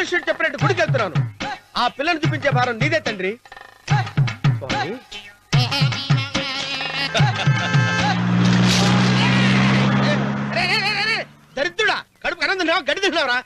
జ్యోతిష్యుడు చెప్పినట్టు గుడికి వెళ్తున్నాను. ఆ పిల్లని చూపించే భారం నీదే తండ్రి. స్వామి దరిద్రుడా, కడుపు అన్నం తిన్నావా, గడ్డి తిన్నావురా?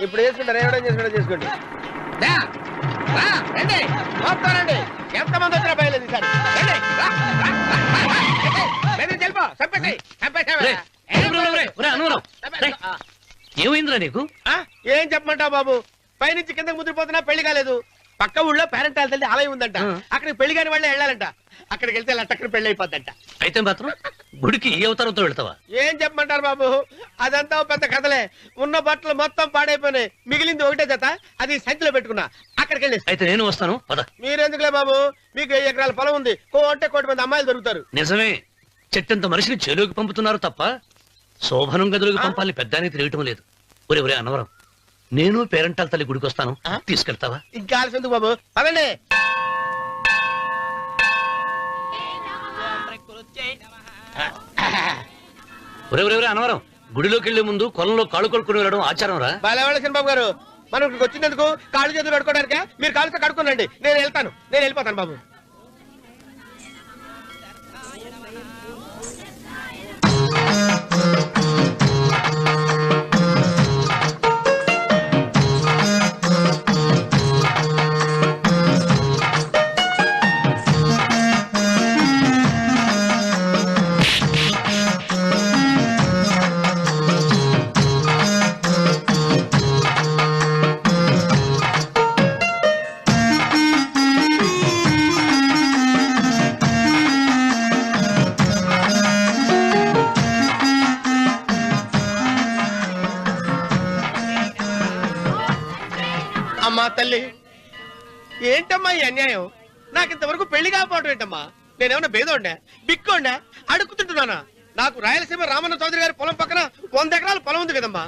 ఇప్పుడు చేసుకుంటారు, ఏమైనా చేసుకోండి. రండి, ఎంతమంది వచ్చినా బయలుదేరి సార్. ఏమైందిరా నీకు? ఏం చెప్పమంటావు బాబు, పైనుంచి కిందకి ముద్రపోతున్నా పెళ్లి కాలేదు. పక్క ఊళ్ళో పేరెంట్ తల్లి ఆలయం ఉందంట, అక్కడికి పెళ్లి కాని వాళ్ళే వెళ్ళాలంట. అక్కడికి వెళ్తే లట్టక్కడి పెళ్లి అయిపోద్దంట. అయితే మాత్రం గుడికి ఏ అవతారంతో వెళ్తావా? ఏం చెప్పమంటారు బాబు, అదంతా పెద్ద కథలే. ఉన్న బట్టలు మొత్తం పాడైపోయినాయి, మిగిలింది ఒకటే జత, అది సంచిలో పెట్టుకున్నా. అక్కడికి వెళ్ళి అయితే నేను వస్తాను. మీరెందుకులే బాబు, మీకు 10 ఎకరాల పొలం ఉంది, కోటి మంది అమ్మాయిలు దొరుకుతారు. నిజమే, చెట్టంత మనిషిని చేలోకి పంపుతున్నారు తప్ప శోభనం గదిలోకి పంపాలని పెద్దానికి తెలియటం లేదు. ఒరే అన్నవరం, నేను పేరెంటాల తల్లి గుడికి వస్తాను, తీసుకెళ్తావా? ఇంకా ఆలస్యం బాబు, పదండి. ఒరే అన్నవరం, గుడిలోకి వెళ్లే ముందు కొలంలో కాళ్ళు కొడుకుని వెళ్ళడం ఆచారం రా. బాగా బాబు గారు, మనం ఇక్కడికి వచ్చినందుకు కాళ్ళు చేతులు కడుక్కోవడానికే. మీరు కాళ్ళతో కడుక్కోనండి, నేను వెళ్ళిపోతాను బాబు. అమ్మా తల్లి, ఏంటమ్మా ఈ అన్యాయం? నాకింతవరకు పెళ్లి కాకపోవడం ఏంటమ్మా? నేనేమన్నా బేదోండా, బిక్కోండా, అడుక్కుతుంటున్నానా? నాకు రాయలసీమ రామన్న చౌదరి గారి పొలం పక్కన 100 ఎకరాల పొలం ఉంది కదమ్మా.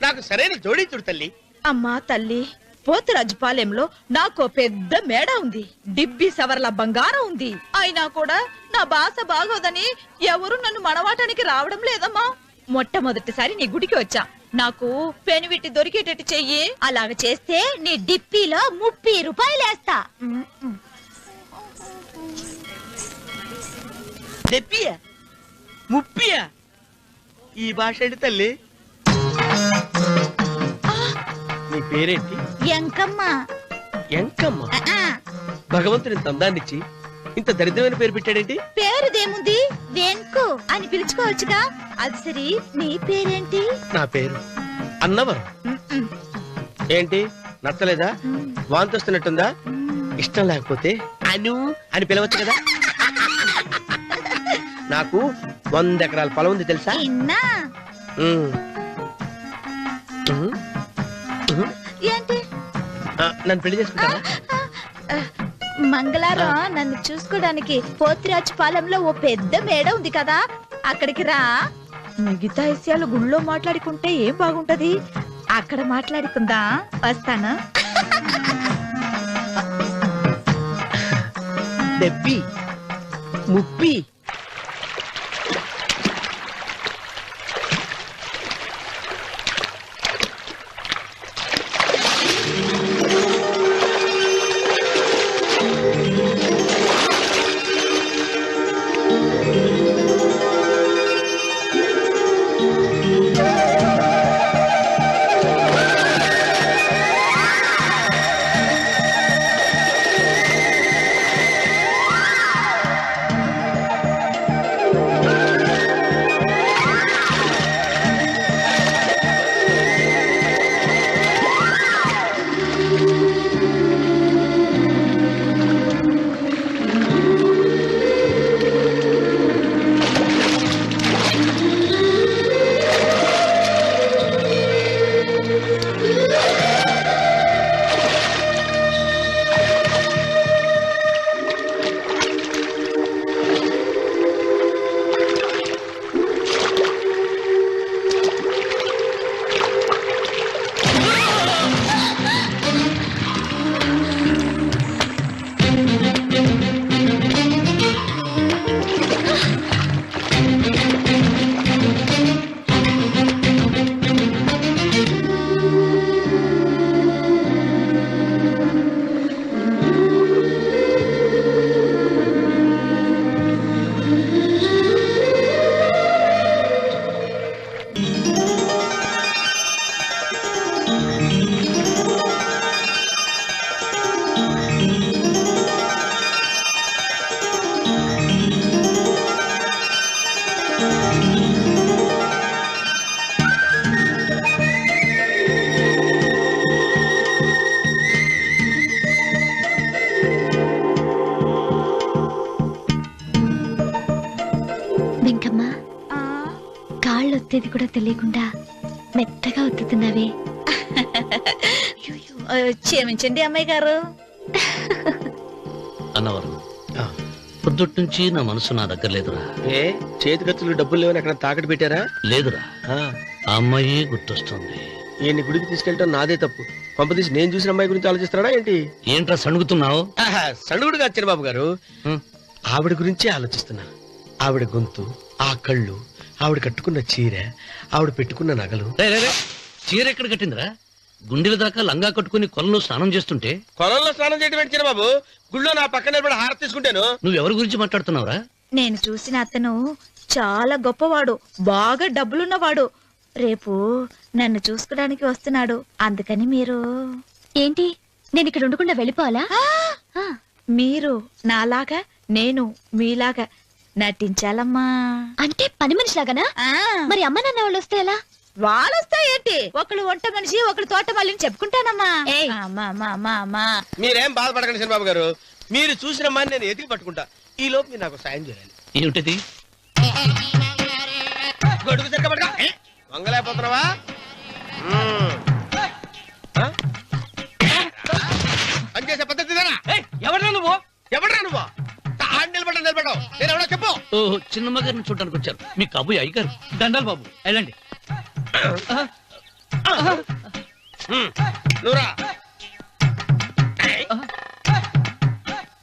నాకు సరైన జోడీ చూడు తల్లి. అమ్మా తల్లి, పోతురాజుపాలెంలో నాకు పెద్ద మేడ ఉంది, డిబ్బి సవర్ల బంగారం ఉంది. అయినా కూడా నా భాష బాగోదని ఎవరు నన్ను మనవాటానికి రావడం లేదమ్మా. మొట్టమొదటిసారి నీ గుడికి వచ్చా, నాకు పెనువిట్టి దొరికేటట్టు చెయ్యి. అలాగ చేస్తే నీ డిప్పీలో 30 రూపాయలు వేస్తా. చెప్పియా 30? ఈ భాష ఏంటి తల్లి? నీ పేరేంటి? ఎంకమ్మ. ఎంకమ్మ? భగవంతుని తందాన్నిచ్చి ఇంత దరిద్రమైన పేరు పెట్టాడేంటి? పేరుదేముంది, వెంకు అని పిలుచుకోవచ్చుగా. అది సరి, నీ పేరేంటి? నా పేరు అన్నవరం. ఏంటి నచ్చలేదా? వాంతి వస్తున్నట్టుందా? ఇష్టం లేకపోతే అను అని పిలవచ్చు కదా. నాకు 100 ఎకరాల పొలం ఉంది తెలుసా? ఏంటి? నన్ను పెళ్లి చేసుకుంటావా? మంగళవారం నన్ను చూసుకోవడానికి పోతిరాజుపాలెంలో ఓ పెద్ద మేడ ఉంది కదా, అక్కడికి రా. మిగతా విషయాలు గుళ్ళో మాట్లాడుకుంటే ఏం బాగుంటది, అక్కడ మాట్లాడుకుందా. వస్తాను. డెబ్బి 30. కాళ్ళు ఒత్తేది కూడా తెలియకుండా మెత్తగా ఒత్తుతున్నావే. క్షమించండి అమ్మాయి గారు. అన్నవరం పొద్దుటి నుంచి నా మనసు నా దగ్గర లేదురా. ఏ చేతి ఖర్చులు డబ్బులు లేవని అక్కడ తాకట్టు పెట్టారా? లేదురా, ఆ అమ్మాయి గుర్తొస్తుంది. ఈయన్ని గుడికి తీసుకెళ్ళటం నాదే తప్పు. పంపదీసి నేను చూసిన అమ్మాయి గురించి ఆలోచిస్తున్నాడా ఏంటి? ఏంట్రా సణుగుతున్నావు? సణుగుడుగా వచ్చాను బాబు గారు. ఆవిడ గురించి ఆలోచిస్తున్నా. ఆవిడ గొంతు, ఆ కళ్ళు, ఆవిడ కట్టుకున్న చీర, ఆవిడ పెట్టుకున్న నగలు. చీర ఎక్కడ కట్టిందిరా? గుండెల దాకా లంగా కట్టుకుని కొలంలో స్నానం చేస్తుంటే. కొలంలో స్నానం చేయడం ఏంటి బాబు? గుళ్ళో నా పక్కన నిలబడి హారతి తీసుకుంటాను. నువ్వెవరి గురించి మాట్లాడుతున్నావురా? నేను చూసిన అతను చాలా గొప్పవాడు, బాగా డబ్బులున్నవాడు. రేపు నన్ను చూసుకోడానికి వస్తున్నాడు. అందుకని మీరు ఏంటి, నేను ఇక్కడ ఉండకుండా వెళ్ళిపోవాలా? మీరు నాలాగా, నేను మీలాగా నటించాలమ్మా. అంటే పని మనిషిలాగానా? మరి అమ్మ నాన్న వాళ్ళు వస్తే ఎలా? వాళ్ళొస్తా ఏంటి? ఒకళ్ళు వంట మనిషి, ఒకళ్ళు తోట మళ్ళీ చెప్పుకుంటానమ్మా. మీరేం బాధపడకండి చంద్రబాబు గారు. మీరు చూసిన అమ్మాయిని నేను ఎతికి పట్టుకుంటా. ఈ లోపు మీరు నాకు సాయం చేయాలి. ఏమిటిది? గొడుగు చెక్క పట్టుకో. వంగలేకపోతున్నావా? పనిచేసే పద్ధతి ఎవడరా నువ్వు? ఎవడరా నువ్వు? నిలబడ్డావు. నేను ఎవడో చెప్పు. ఓహో, చిన్నమ్మ గారిని చూడడానికి వచ్చారు. మీ కాబోయే అయ్యగారు. దండాలు బాబు, వెళ్ళండి. నువ్వురా.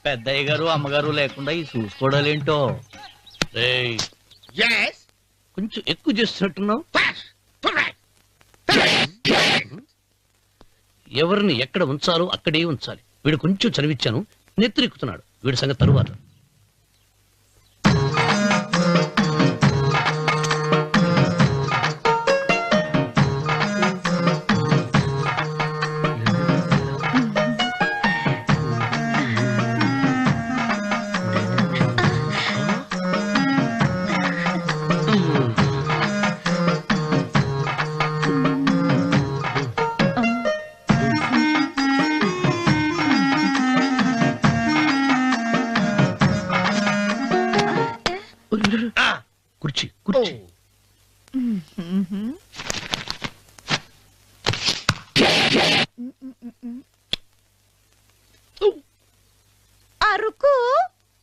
పెద్దయ్య గారు అమ్మగారు లేకుండా ఈ చూసుకోవడాలేంటో. రేయ్, Yes. కొంచెం ఎక్కువ చేస్తున్నట్టున్నావు. ఎవరిని ఎక్కడ ఉంచాలో అక్కడే ఉంచాలి. వీడు కొంచెం చదివిచ్చాను, నెత్తిరెక్కుతున్నాడు. వీడి సంగతి తరువాత. కుర్చీ కుర్చీ. అరుకు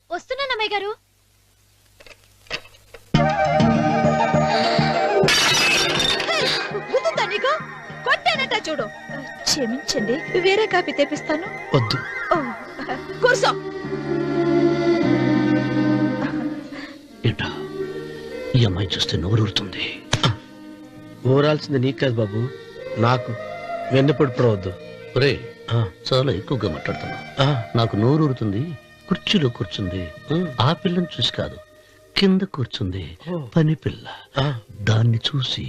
వస్తున్నాను అమ్మాయి గారు. గుద్దుతా నీకు? కొట్టానట చూడు. క్షమించండి, వేరే కాపీ తెప్పిస్తాను. వద్దు. ఓ, కూర్చో. ఏంటా, ఈ అమ్మాయి చూస్తే నోరూరుతుంది. ఊరాల్సింది నీకు కాదు బాబు, నాకు. వెన్నపడి పడవద్దు. ఒరే, చాలా ఎక్కువగా మాట్లాడుతున్నా. నాకు నోరూరుతుంది. కుర్చీలో కూర్చుంది. ఆ పిల్లని చూసి కాదు, కింద కూర్చుంది పని పిల్ల. దాన్ని చూసి.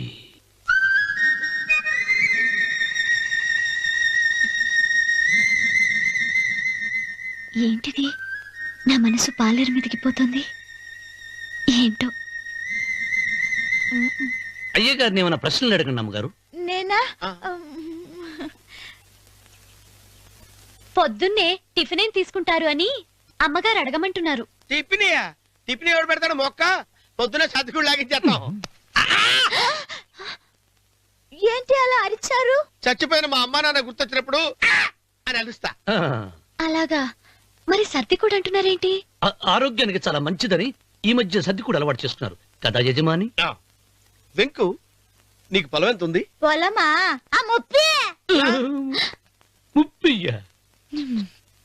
ఏంటిది, నా మనసు పాలేరు మీదకి పోతుంది. ఏంటో. అయ్యగారిని ఏమైనా ప్రశ్నలు అడగండి అమ్మగారు. నేనా? పొద్దున్నే టిఫిన్ ఏం తీసుకుంటారు అని అమ్మగారు అడగమంటున్నారు. టిఫినియా? టిఫిన్ ఎవడు పెడతాడు? మొక్క పొద్దున సతికుడు లాగించేస్తాం. ఏంటి అలా అరిచారు? చచ్చిపోయిన మా అమ్మ నాన్న గుర్తొచ్చినప్పుడు అని అలుస్తా. అలాగా? మరి సర్ది కూడా అంటున్నారేంటి? ఆరోగ్యానికి చాలా మంచిదని ఈ మధ్య సర్ది కూడా అలవాటు చేస్తున్నారు కదా యజమాని. వెంకు, నీకు పొలం ఎంత ఉంది? పొలమా? ఆ ముప్పి. ముప్పయ్య.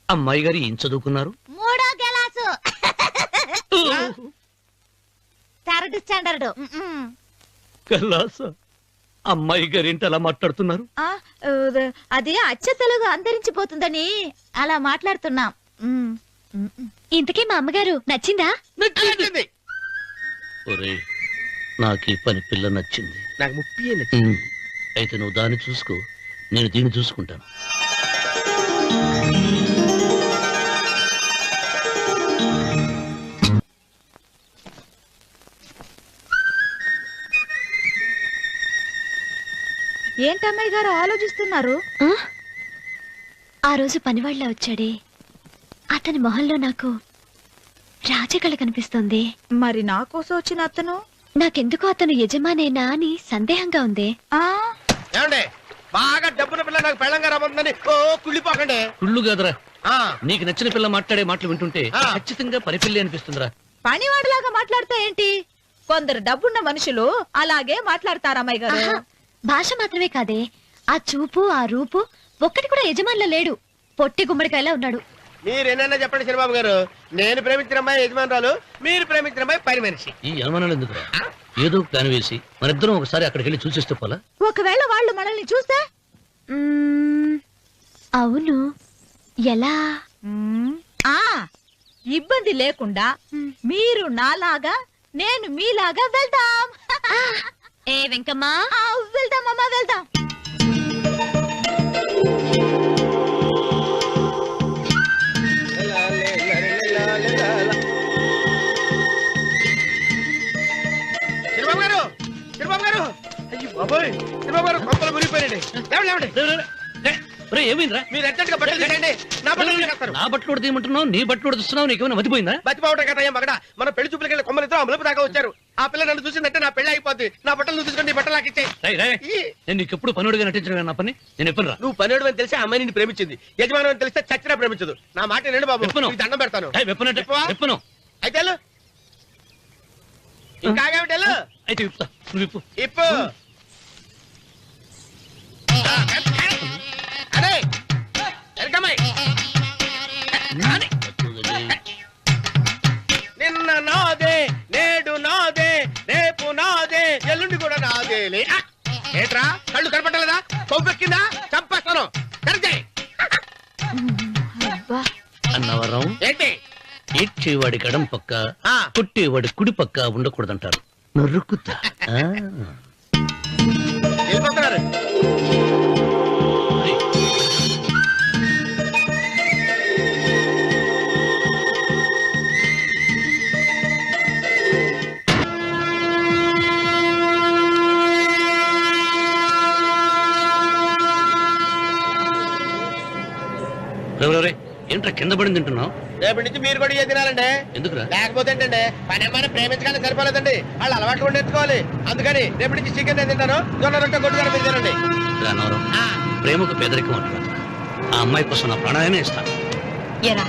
అమ్మాయి గారు ఏం చదువుకున్నారు? 3వ క్లాసు, 3rd స్టాండర్డ్. కలాస. అమ్మాయి గారు ఏంటి అలా మాట్లాడుతున్నారు? అది అచ్చ తెలుగు అంతరించిపోతుందని అలా మాట్లాడుతున్నాం. ఇంతకీ మా అమ్మగారు నచ్చిందా? నచ్చింది. ఒరే, నాకు ఈ పని పిల్ల నచ్చింది. నాకు ముప్పి నచ్చింది. అయితే నువ్వు దాన్ని చూసుకో, నేను దీన్ని చూసుకుంటాను. ఏంటమ్మాయి గారు ఆలోచిస్తున్నారు? ఆ రోజు పనివాళ్ళ వచ్చాడే, అతని మొహంలో నాకు రాజకళ కనిపిస్తుంది. మరి నా కోసం వచ్చిన అతను? నాకెందుకో అతను యజమానేనా అని సందేహంగా ఉందే. ఏమండి బాగా డబ్బున పిల్ల నాకు పెళ్ళంగా రాబోతుందని ఓ కుళ్ళిపోకండి. కుళ్ళు కాదురా, ఆ, నీకు నచ్చిన పిల్ల మాట్లాడే మాటలు వింటుంటే ఆ. ఖచ్చితంగా పని పిల్లి అనిపిస్తుందిరా. పనివాడిలాగా మాట్లాడతా ఏంటి? కొందరు డబ్బున్న మనుషులు అలాగే మాట్లాడతారమ్మాయి గారు. ఆహా, భాష మాత్రమే కాదే, ఆ చూపు ఆ రూపు ఒక్కటి కూడా యజమానిలో లేడు. పొట్టి గుమ్మడికాయలా ఉన్నాడు. మీరేనైనా చెప్పండి చిరబాబు గారు, నేను ప్రేమించిన అమ్మాయి యజమానురాలు, మీరు ప్రేమించిన అమ్మాయి పని మనిషి. ఈ అనుమానాలు ఎందుకురా? ఏదో ప్లాన్ వేసి మనిద్దరం ఒకసారి అక్కడికి వెళ్ళి చూసేస్తే పోలా? ఒకవేళ వాళ్ళు మనల్ని చూస్తే? అవును, ఎలా? ఆ ఇబ్బంది లేకుండా మీరు నాలాగా నేను మీలాగా వెళ్దాం. ఏ వెంకమ్మా, వెళ్దాం అమ్మా, వెళ్దాం. చిరబాబు గారు, చిరబాబు గారు, అయ్యి బాబోయ్, చిరబాబు గారు కొంపలు మునిగిపోయారండి. లేవండి, లేవండి. ఏమైందిరా? మీరు అర్జెంట్గా బట్టలు తీసేయండి, నా బట్టలు తీసేస్తారు. నా బట్టలు ఉడతీయమంటున్నావు, నీ బట్టలు ఉడుతున్నావు, నీకేమైనా మతిపోయిందా? బతిపోవటం కదా మగడ, మన పెళ్లి చూపులకి వెళ్ళి కొమ్మలితో అమలుపు దాకా వచ్చారు. ఆ పిల్ల నన్ను చూసిందంటే నా పెళ్లి అయిపోద్ది. నా బట్టలు నువ్వు తీసుకొని నీ బట్టలు నాకు ఇచ్చేయి. రేయ్, రేయ్, నేను నీకు ఎప్పుడు పనుడిగా నటించడం నా పని. నేను ఎప్పుడు రా? నువ్వు పనివాడు అని తెలిసి ఆ అమ్మాయి నిన్ను ప్రేమించింది, యజమాని అని తెలిస్తే చచ్చినా ప్రేమించదు. నా మాట వినండి బాబు, విప్పను. నీకు దండం పెడతాను. వెప్పనంటే విప్పవా? విప్పను. అయితే వెళ్ళు. ఇంకా ఆగేమిటి వెళ్ళు. అయితే విప్పుతా, నువ్వు విప్పు. ఇప్పు. అరే ఎరకమ్మాయి. నిన్న నాదే, నేడు నాదే, రేపు నాదే, ఎల్లుండి కూడా నాదేలే. ఏట్రా కళ్ళు కనపట్టలేదా? కొవ్వెక్కిందా? చంపేస్తాను. కరెక్టే. అన్నవరం ఏంటి? ఏడ్చేవాడి గడం పక్క, ఆ. కొట్టేవాడి కుడి పక్క ఉండకూడదంటారు. నరుకుతా. వెళ్ళిపోతున్నారు. ఏంట్రా కింద పడింది తింటున్నావు? రేపటి నుంచి మీరు కూడా ఇదే తినాలండి. ఎందుకురా? లేకపోతే ఏంటండి, పని అమ్మాయిని ప్రేమించగానే సరిపోలేదండి, వాళ్ళు అలవాట్లు కూడా నేర్చుకోవాలి. అందుకని రేపటి నుంచి చికెన్ నేను తింటాను, జొన్న రొట్టె కొట్టుగా మీరు తినండి. అన్నవరం, ప్రేమకు పేదరికం అంటారు. ఆ అమ్మాయి కోసం నా ప్రాణాయమే ఇస్తాను. ఎరా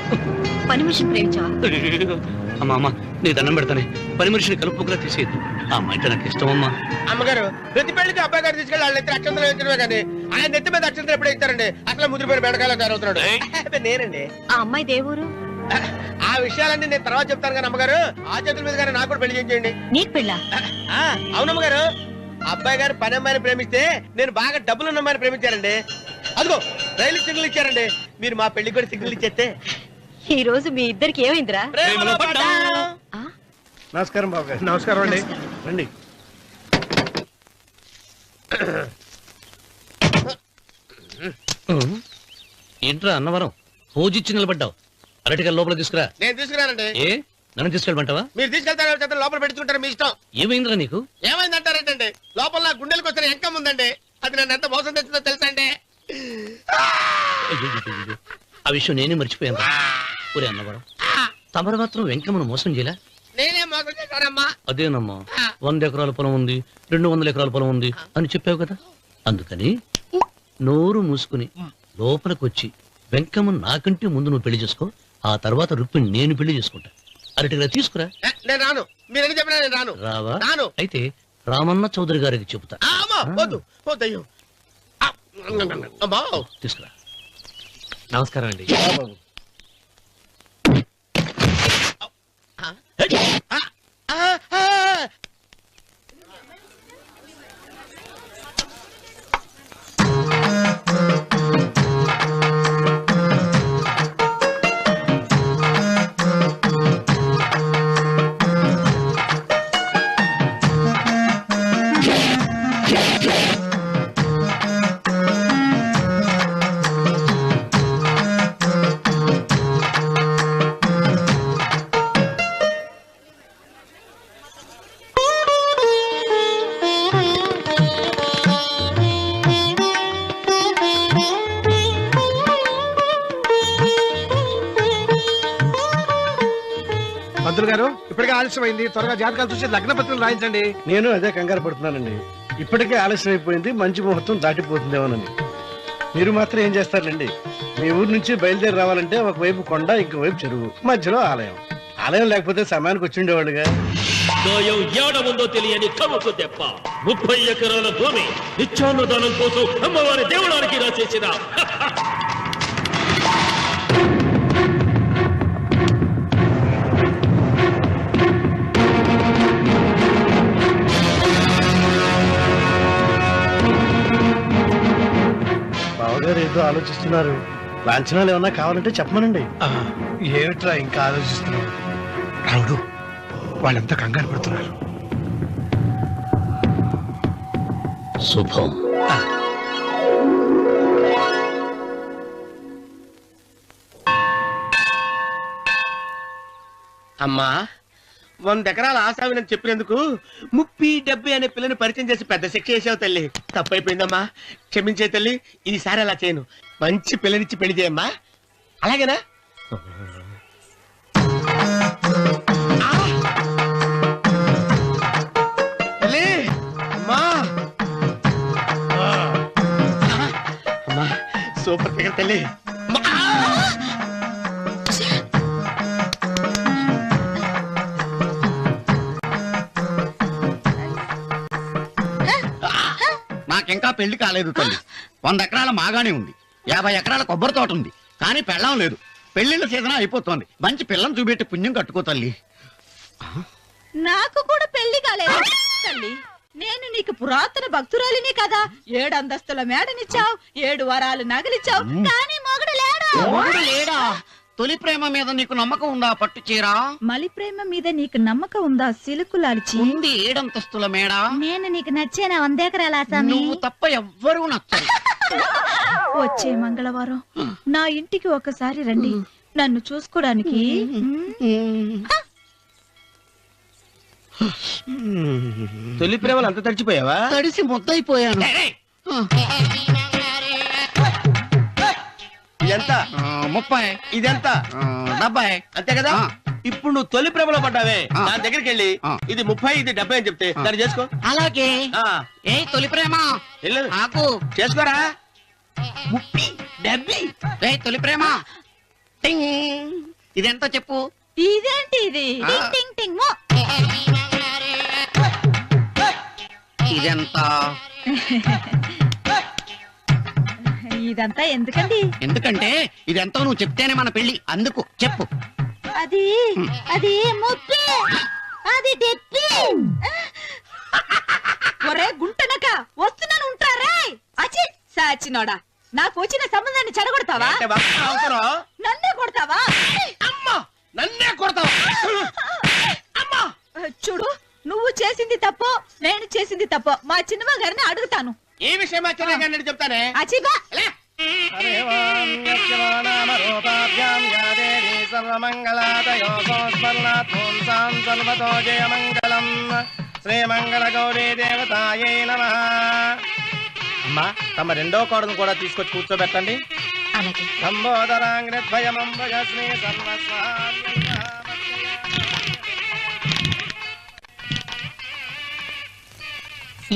పని మనిషిని ప్రేమించావా? అమ్మా అమ్మ, నీ దండం పెడతానే, పని మనిషిని కలుపుకులా తీసేయద్దు. ఆ అమ్మాయి అంటే నాకు ఇష్టం అమ్మా. అమ్మగారు ప్రతి పెళ్లికి అబ్బాయి గారు తీసుకెళ్ళి వాళ్ళ ఎత్తి అక్షంతలు వేయించడమే కానీ ఆయన నెత్తి మీద అక్షంతలు ఎప్పుడు ఇస్తారండి? అసలు ముదిరిపోయిన బెడకాయలో తయారవుతున్నాడు. అబ్బే, నేనండి. ఆ అమ్మాయి దేవురు ఆ విషయాలన్నీ నేను తర్వాత చెప్తాను కానీ అమ్మగారు, ఆ చేతుల మీద కానీ నాకు కూడా పెళ్లి చేయండి. నీకు పెళ్ళా? అవునమ్మగారు, అబ్బాయి గారు పని అమ్మాయిని ప్రేమిస్తే నేను బాగా డబ్బులున్న అమ్మాయిని ప్రేమించారండి. అదిగో రైలు సిగ్నల్ ఇచ్చారండి. మీరు మా పెళ్లికి కూడా సిగ్నల్ ఇచ్చేస్తే. ఈ రోజు మీ ఇద్దరికి ఏమైందిరా? ప్రేమలో పడ్డాం. నమస్కారం బాబు గారు. నమస్కారం అండి. రండి. ఏంట్రా అన్నవరం, పూజిచ్చి నిలబడ్డావు? అరటిగా లోపల తీసుకురా. నేను తీసుకురానండి. ఏ నన్ను తీసుకెళ్ళమంటావా? మీరు తీసుకెళ్తారు, లోపల పెట్టుకుంటారు, మీ ఇష్టం. ఏమైందిరా నీకు? ఏమైందంటారేంటండి? లోపల నా గుండెలకు వచ్చిన ఎంకం ఉందండి, అది నన్ను ఎంత మోసం తెచ్చిందో తెలుసా అండి? అయ్యయ్యయ్యయ్యో, ఆ విషయం నేనే మర్చిపోయాను. ఒరే అన్నవరం, తమరు మాత్రం వెంకమ్మను మోసం చేయలే? నేనే మోసం చేశానమ్మా. అదేనమ్మా, 100 ఎకరాల పొలం ఉంది, 200 ఎకరాల పొలం ఉంది అని చెప్పావు కదా, అందుకని నోరు మూసుకుని లోపలికి వచ్చి వెంకమ్మ నాకంటే ముందు నువ్వు పెళ్లి చేసుకో, ఆ తర్వాత రుక్మిణి నేను పెళ్లి చేసుకుంటా. అరటిగా తీసుకురా. నేను రాను, మీరని చెప్పినా నేను రాను. రావా? రాను. అయితే రామన్న చౌదరి గారికి చెబుతా. అమ్మా, వద్దు వద్దయ్యో. అమ్మా, తీసుకురా. నమస్కారం అండి. పంతులు గారు ఇప్పటికే ఆలస్యమైంది. త్వరగా జాతకాలు చూసి లగ్న పత్రికలు రాయించండి. నేను అదే కంగారు పడుతున్నానండి. ఇప్పటికే ఆలస్యం అయిపోయింది, మంచి ముహూర్తం దాటిపోతుందేమోనని. మీరు మాత్రం ఏం చేస్తారండి? మీ ఊరు నుంచి బయలుదేరి రావాలంటే ఒకవైపు కొండ, ఇంకోవైపు చెరువు, మధ్యలో ఆలయం. ఆలయం లేకపోతే సమయానికి వచ్చి ఉండేవాడుగా. గాయం ఏడముందో తెలియని కవుకు దెబ్బ 30 ఎకరాల భూమి నిత్యాన్నదానం కోసం అమ్మవారి దేవుడానికి రాసేసిన బావగారు ఏదో ఆలోచిస్తున్నారు. లాంఛనాలు ఏమన్నా కావాలంటే చెప్పమనండి. ఏమిట్రా ఇంకా ఆలోచిస్తున్నావు? రావుడు, వాళ్ళంతా కంగారు పడుతున్నారు. శుభం. అమ్మా 100 ఎకరాల ఆశావినని చెప్పినందుకు 30-70 అనే పిల్లని పరిచయం చేసి పెద్ద శిక్ష చేసావు తల్లి. తప్పైపోయిందమ్మా, క్షమించే తల్లి. ఈసారి అలా చేయను. మంచి పిల్లనిచ్చి పెళ్లి చేయమ్మా. అలాగేనా? తల్లి, అమ్మా. అమ్మా, సూపర్ ఫిగర్ తల్లి. నాకింకా పెళ్లి కాలేదు తల్లి. 100 ఎకరాల మాగానే ఉంది, 50 ఎకరాల కొబ్బరి తోట ఉంది, కానీ పెళ్ళం లేదు. పెళ్లిళ్ళ సీజన్ అయిపోతుంది. మంచి పిల్లని చూపెట్టి పుణ్యం కట్టుకో తల్లి. నాకు కూడా పెళ్లి కాలేదు తల్లి. నేను నీకు పురాతన భక్తురాలిని కదా. 7 అంతస్తుల మేడనిచ్చావు, 7 వరాలు నగలిచ్చావు, కానీ మొగుడు లేడు. మొగుడు లేడా? తొలి ప్రేమ మీద నీకు నమ్మకం ఉందా? పట్టు చీర. మలి ప్రేమ మీద నీకు నమ్మకం ఉందా? సిలుకులాల్చి ఉంది 7 అంతస్తుల మేడ. నేను నీకు నచ్చేనా 100 ఎకరాల ఆసామి? నువ్వు తప్ప ఎవ్వరూ నచ్చరు. వచ్చే మంగళవారం నా ఇంటికి ఒకసారి రండి, నన్ను చూసుకోడానికి. తొలి ప్రేమలు అంత తడిచిపోయావా? తడిసి ముద్దయిపోయాను. ఇదెంత? 30. ఇదెంత? 70. అంతే కదా. ఇప్పుడు నువ్వు తొలి ప్రేమలో పడ్డావే, దాని దగ్గరికి వెళ్ళి ఇది 30 ఇది 70 అని చెప్తే దాన్ని చేసుకో. అలాగే. ఏ తొలి ప్రేమ వెళ్ళు, నాకు చేసుకోరా. 30, 70. ఏ తొలి ప్రేమ టింగ్. ఇదెంత చెప్పు? ఇదేంటి ఇది? టింగ్ టింగ్ టింగ్ మో. ఇదెంత? ఇదంతా ఎందుకండి? ఎందుకంటే ఇదెంతో నువ్వు చెప్తేనే మన పెళ్లి. అందుకు చెప్పు. అది అది ముప్పి, అది డెప్పి. ఒరే గుంటనక, వస్తున్నాను ఉంటారే. అచి సాచినోడా, నాకు వచ్చిన సంబంధాన్ని చెడగొడతావా? అంటే బాగా అవసరం. నన్నే కొడతావా? అమ్మా, నన్నే కొడతావా? అమ్మా, చూడు, నువ్వు చేసింది తప్పు, నేను చేసింది తప్పు. మా చిన్నమ్మ గారిని అడుగుతాను. ఈ విషయం ఆశ్చర్యంగా చెప్తానే. అచిబా శ్రీమంగళ గౌరీ దేవతాయే నమః. అమ్మా, తమ రెండో కోడను కూడా తీసుకొచ్చి కూర్చోబెట్టండి. అలాగే. సంబోధరాంగ్రద్వయమంబగ శ్రీ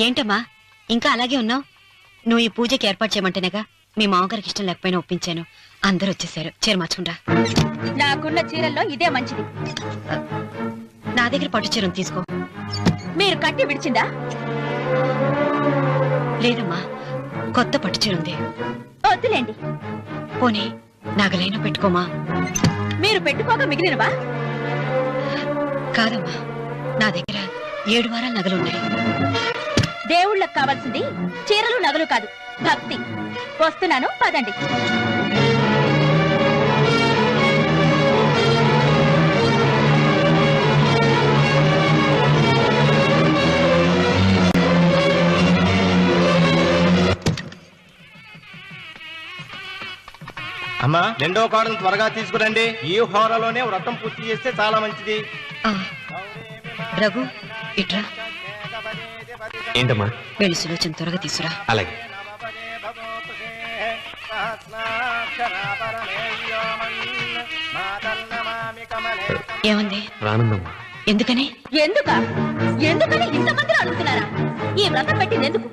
ఏంటమ్మా ఇంకా అలాగే ఉన్నావు? నువ్వు ఈ పూజకి ఏర్పాటు చేయమంటేనేగా మీ మామగారికి ఇష్టం లేకపోయినా ఒప్పించాను. అందరూ వచ్చేసారు. చీర మార్చుకుంటా. నాకున్న చీరల్లో ఇదే మంచిది. నా దగ్గర పట్టు చీరను తీసుకో. మీరు కట్టి విడిచిందా? లేదమ్మా, కొత్త పట్టు చీర ఉంది. వద్దులేండి. పోనీ నాగలైనా పెట్టుకోమా. మీరు పెట్టుకోక మిగిలినవా? కాదమ్మా, నా దగ్గర 7 వారాల నగలున్నాయి. దేవుళ్ళకు కావాల్సింది చీరలు నగలు కాదు, భక్తి. వస్తున్నాను, పదండి. అమ్మా, రెండో కోడను త్వరగా తీసుకురండి. ఈ హోరలోనే వ్రతం పూర్తి చేస్తే చాలా మంచిది. రఘు, ఇట్రా. ఏంటమ్మా? వెళ్ళి సులోచన త్వరగా తీసురా. అలాగే. ఏమంది? రానుందమ్మా. ఎందుకని? ఎందుకని ఇంతమందిని అడుగుతున్నారా? ఈ వ్రతం పెట్టింది ఎందుకు?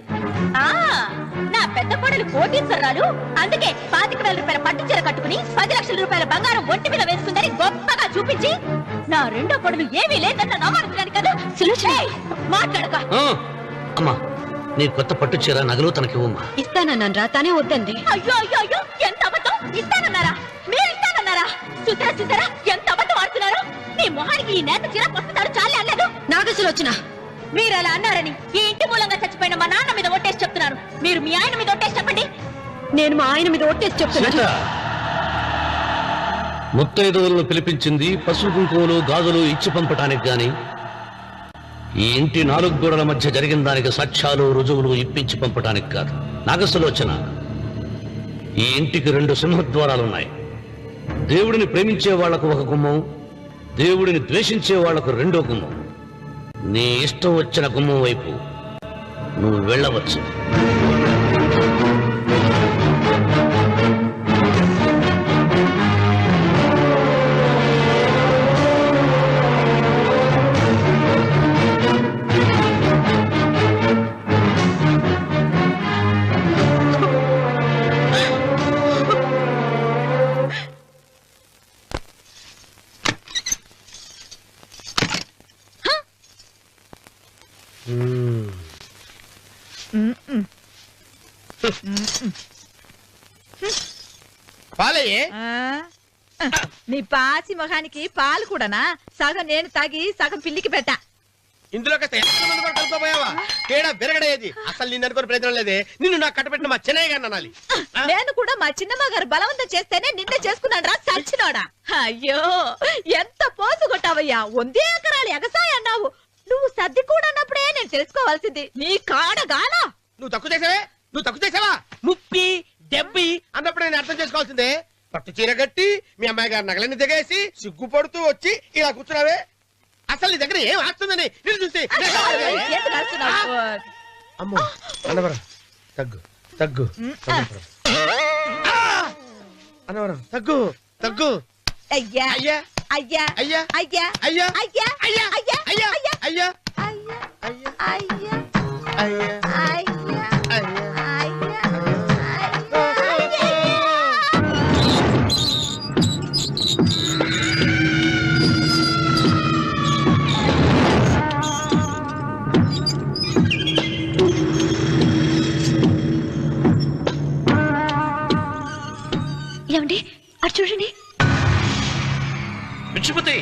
నా పెద్ద కోడలు కోటీశ్వరరాలు, అందుకే 25,000 రూపాయల పట్టు చీర కట్టుకుని 10 లక్షల రూపాయల బంగారం ఒంటి మీద వేసుకుందని గొప్పగా చూపించి, నా రెండో కోడలు ఏమీ లేదన్న నమ్మకం కదా. మాట్లాడక. అమ్మా, నీ కొత్త పట్టు చీర నగలు తనకివ్వమ్మా. ఇస్తానన్నాను రా, తానే వద్దండి. అయ్యో అయ్యో అయ్యో, ఎంత అబద్ధం! ఇస్తానన్నారా? మీరు ఇస్తానన్నారా? చూసారా ఎంత అబద్ధం ఆడుతున్నారు? నీ మొహానికి ఈ నేత చీర వస్తున్నాడు చాలే అనలేదు. నాగసులోచన, మీరు అలా అన్నారని ఈ ఇంటి మూలంగా చచ్చిపోయిన మా నాన్న మీద ఒట్టేసి చెప్తున్నారు. మీరు మీ ఆయన మీద ఒట్టేసి చెప్పండి. నేను మా ఆయన మీద ఒట్టేసి చెప్తున్నాను. ముత్తైదువులను పిలిపించింది పసుపు కుంకుమలు గాజులు ఇచ్చి పంపటానికి గాని, ఈ ఇంటి 4 గోడల మధ్య జరిగిన దానికి సాక్ష్యాలు రుజువులు ఇప్పించి పంపటానికి కాదు. నాగసులోచన, ఈ ఇంటికి 2 సింహద్వారాలున్నాయి. దేవుడిని ప్రేమించే వాళ్లకు ఒక గుమ్మం, దేవుడిని ద్వేషించే వాళ్లకు 2వ గుమ్మం. నీ ఇష్టం వచ్చిన గుమ్మం వైపు నువ్వు వెళ్ళవచ్చు. పాలయ్యే. నీ పాసి మొహానికి పాలు కూడానా? సగం నేను తాగి సగం పిల్లికి పెట్టా. ఇందులో కలుపుకోపోయావా? తేడా బెరగడేది. అసలు నిన్ను అనుకునే ప్రయత్నం లేదే. నిన్ను నాకు కట్టబెట్టిన మా చెన్నయ్య గారిని అనాలి. నేను కూడా మా చిన్నమ్మ గారు బలవంతం చేస్తేనే నిన్నే చేసుకున్నాడు రా సచ్చినోడా. అయ్యో, ఎంత పోసు కొట్టావయ్యా! 100 ఎకరాలు ఎగసాయ అన్నావు. నువ్వు సర్ది కూడా అన్నప్పుడే నేను తెలుసుకోవాల్సింది. నీ కాడగానా? నువ్వు తక్కువ చేసావా? 30, 70 అన్నప్పుడు నేను అర్థం చేసుకోవాల్సిందే. పట్టు చీర కట్టి మీ అమ్మాయి గారు నగలన్నీ దిగేసి సిగ్గుపడుతూ వచ్చి ఇలా కూర్చున్నావే. అసలు నీ దగ్గర ఏం ఆస్తుందని నేను చూస్తే అమ్మో అన్నవరం తగ్గు తగ్గు అన్నవరం తగ్గు తగ్గు. అయ్యా అయ్యా అయ్యా అయ్యా అయ్యా అయ్యా అయ్యా అయ్యా అయ్యా అయ్యా అయ్యా అయ్యా అయ్యా అయ్యా అయ్యా అయ్యా అయ్యా. ఏమండి, అటు చూడండి. విచ్చిపోతే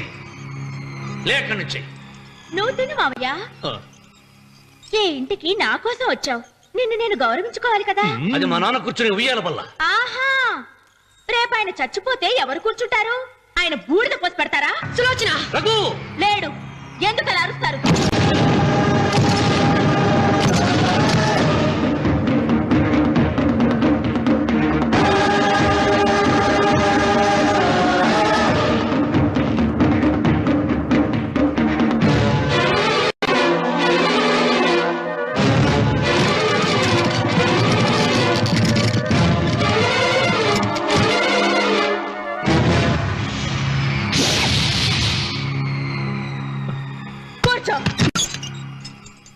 లేక నుంచి నువ్వు తిను మావయ్య. ఏ ఇంటికి నా కోసం వచ్చావు? నిన్ను నేను గౌరవించుకోవాలి కదా. అది మా నాన్న కూర్చుని ఉయ్యాల వల్ల. ఆహా, రేపు ఆయన చచ్చిపోతే ఎవరు కూర్చుంటారు? ఆయన బూడిద పోసి పెడతారా? సులోచన రఘు లేడు. ఎందుకు అలా అరుస్తారు?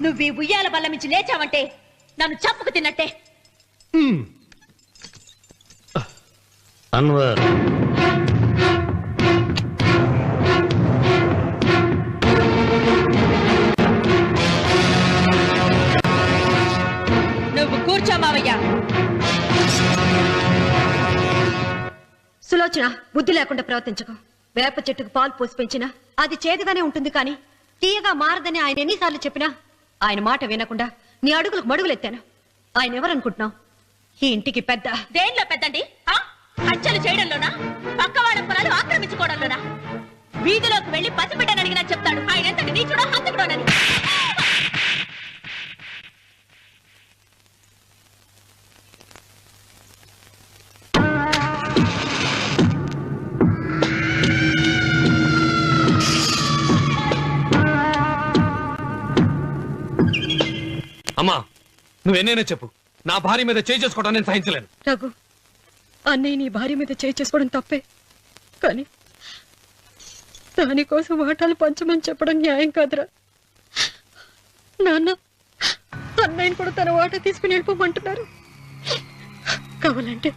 నువ్వు ఈ ఉయ్యాల బల్ల మించి లేచావంటే నన్ను చంపుకు తిన్నట్టే. అన్వర్, నువ్వు కూర్చో మావయ్య. సులోచన, బుద్ధి లేకుండా ప్రవర్తించకు. వేప చెట్టుకు పాలు పోసి పెంచినా అది చేదుగానే ఉంటుంది, కానీ తీయగా మారదని ఆయన ఎన్నిసార్లు చెప్పినా ఆయన మాట వినకుండా నీ అడుగులకు మడుగులెత్తాను. ఆయన ఎవరనుకుంటున్నావు? ఈ ఇంటికి పెద్ద. దేనిలో పెద్దండి? హత్యలు చేయడంలోనా? పక్కవాడ పొలాలు ఆక్రమించుకోవడంలోనా? వీధిలోకి వెళ్లి పసిబిడ్డని అడిగినా చెప్తాడు ఆయన ఎంతటి నీచుడో హంతకుడోనని. అమ్మా, నువ్వెన్నైనా చెప్పు, నా భార్య మీద చేయి చేసుకోవడం నేను సహించలేను. రఘు, అన్నయ్య నీ భార్య మీద చేయి చేసుకోవడం తప్పే, కానీ దానికోసం వాటాలు పంచమని చెప్పడం న్యాయం కాదురా. నాన్న అన్నయ్యని కూడా తన వాటా తీసుకుని వెళ్ళిపోమంటున్నారు. కావాలంటే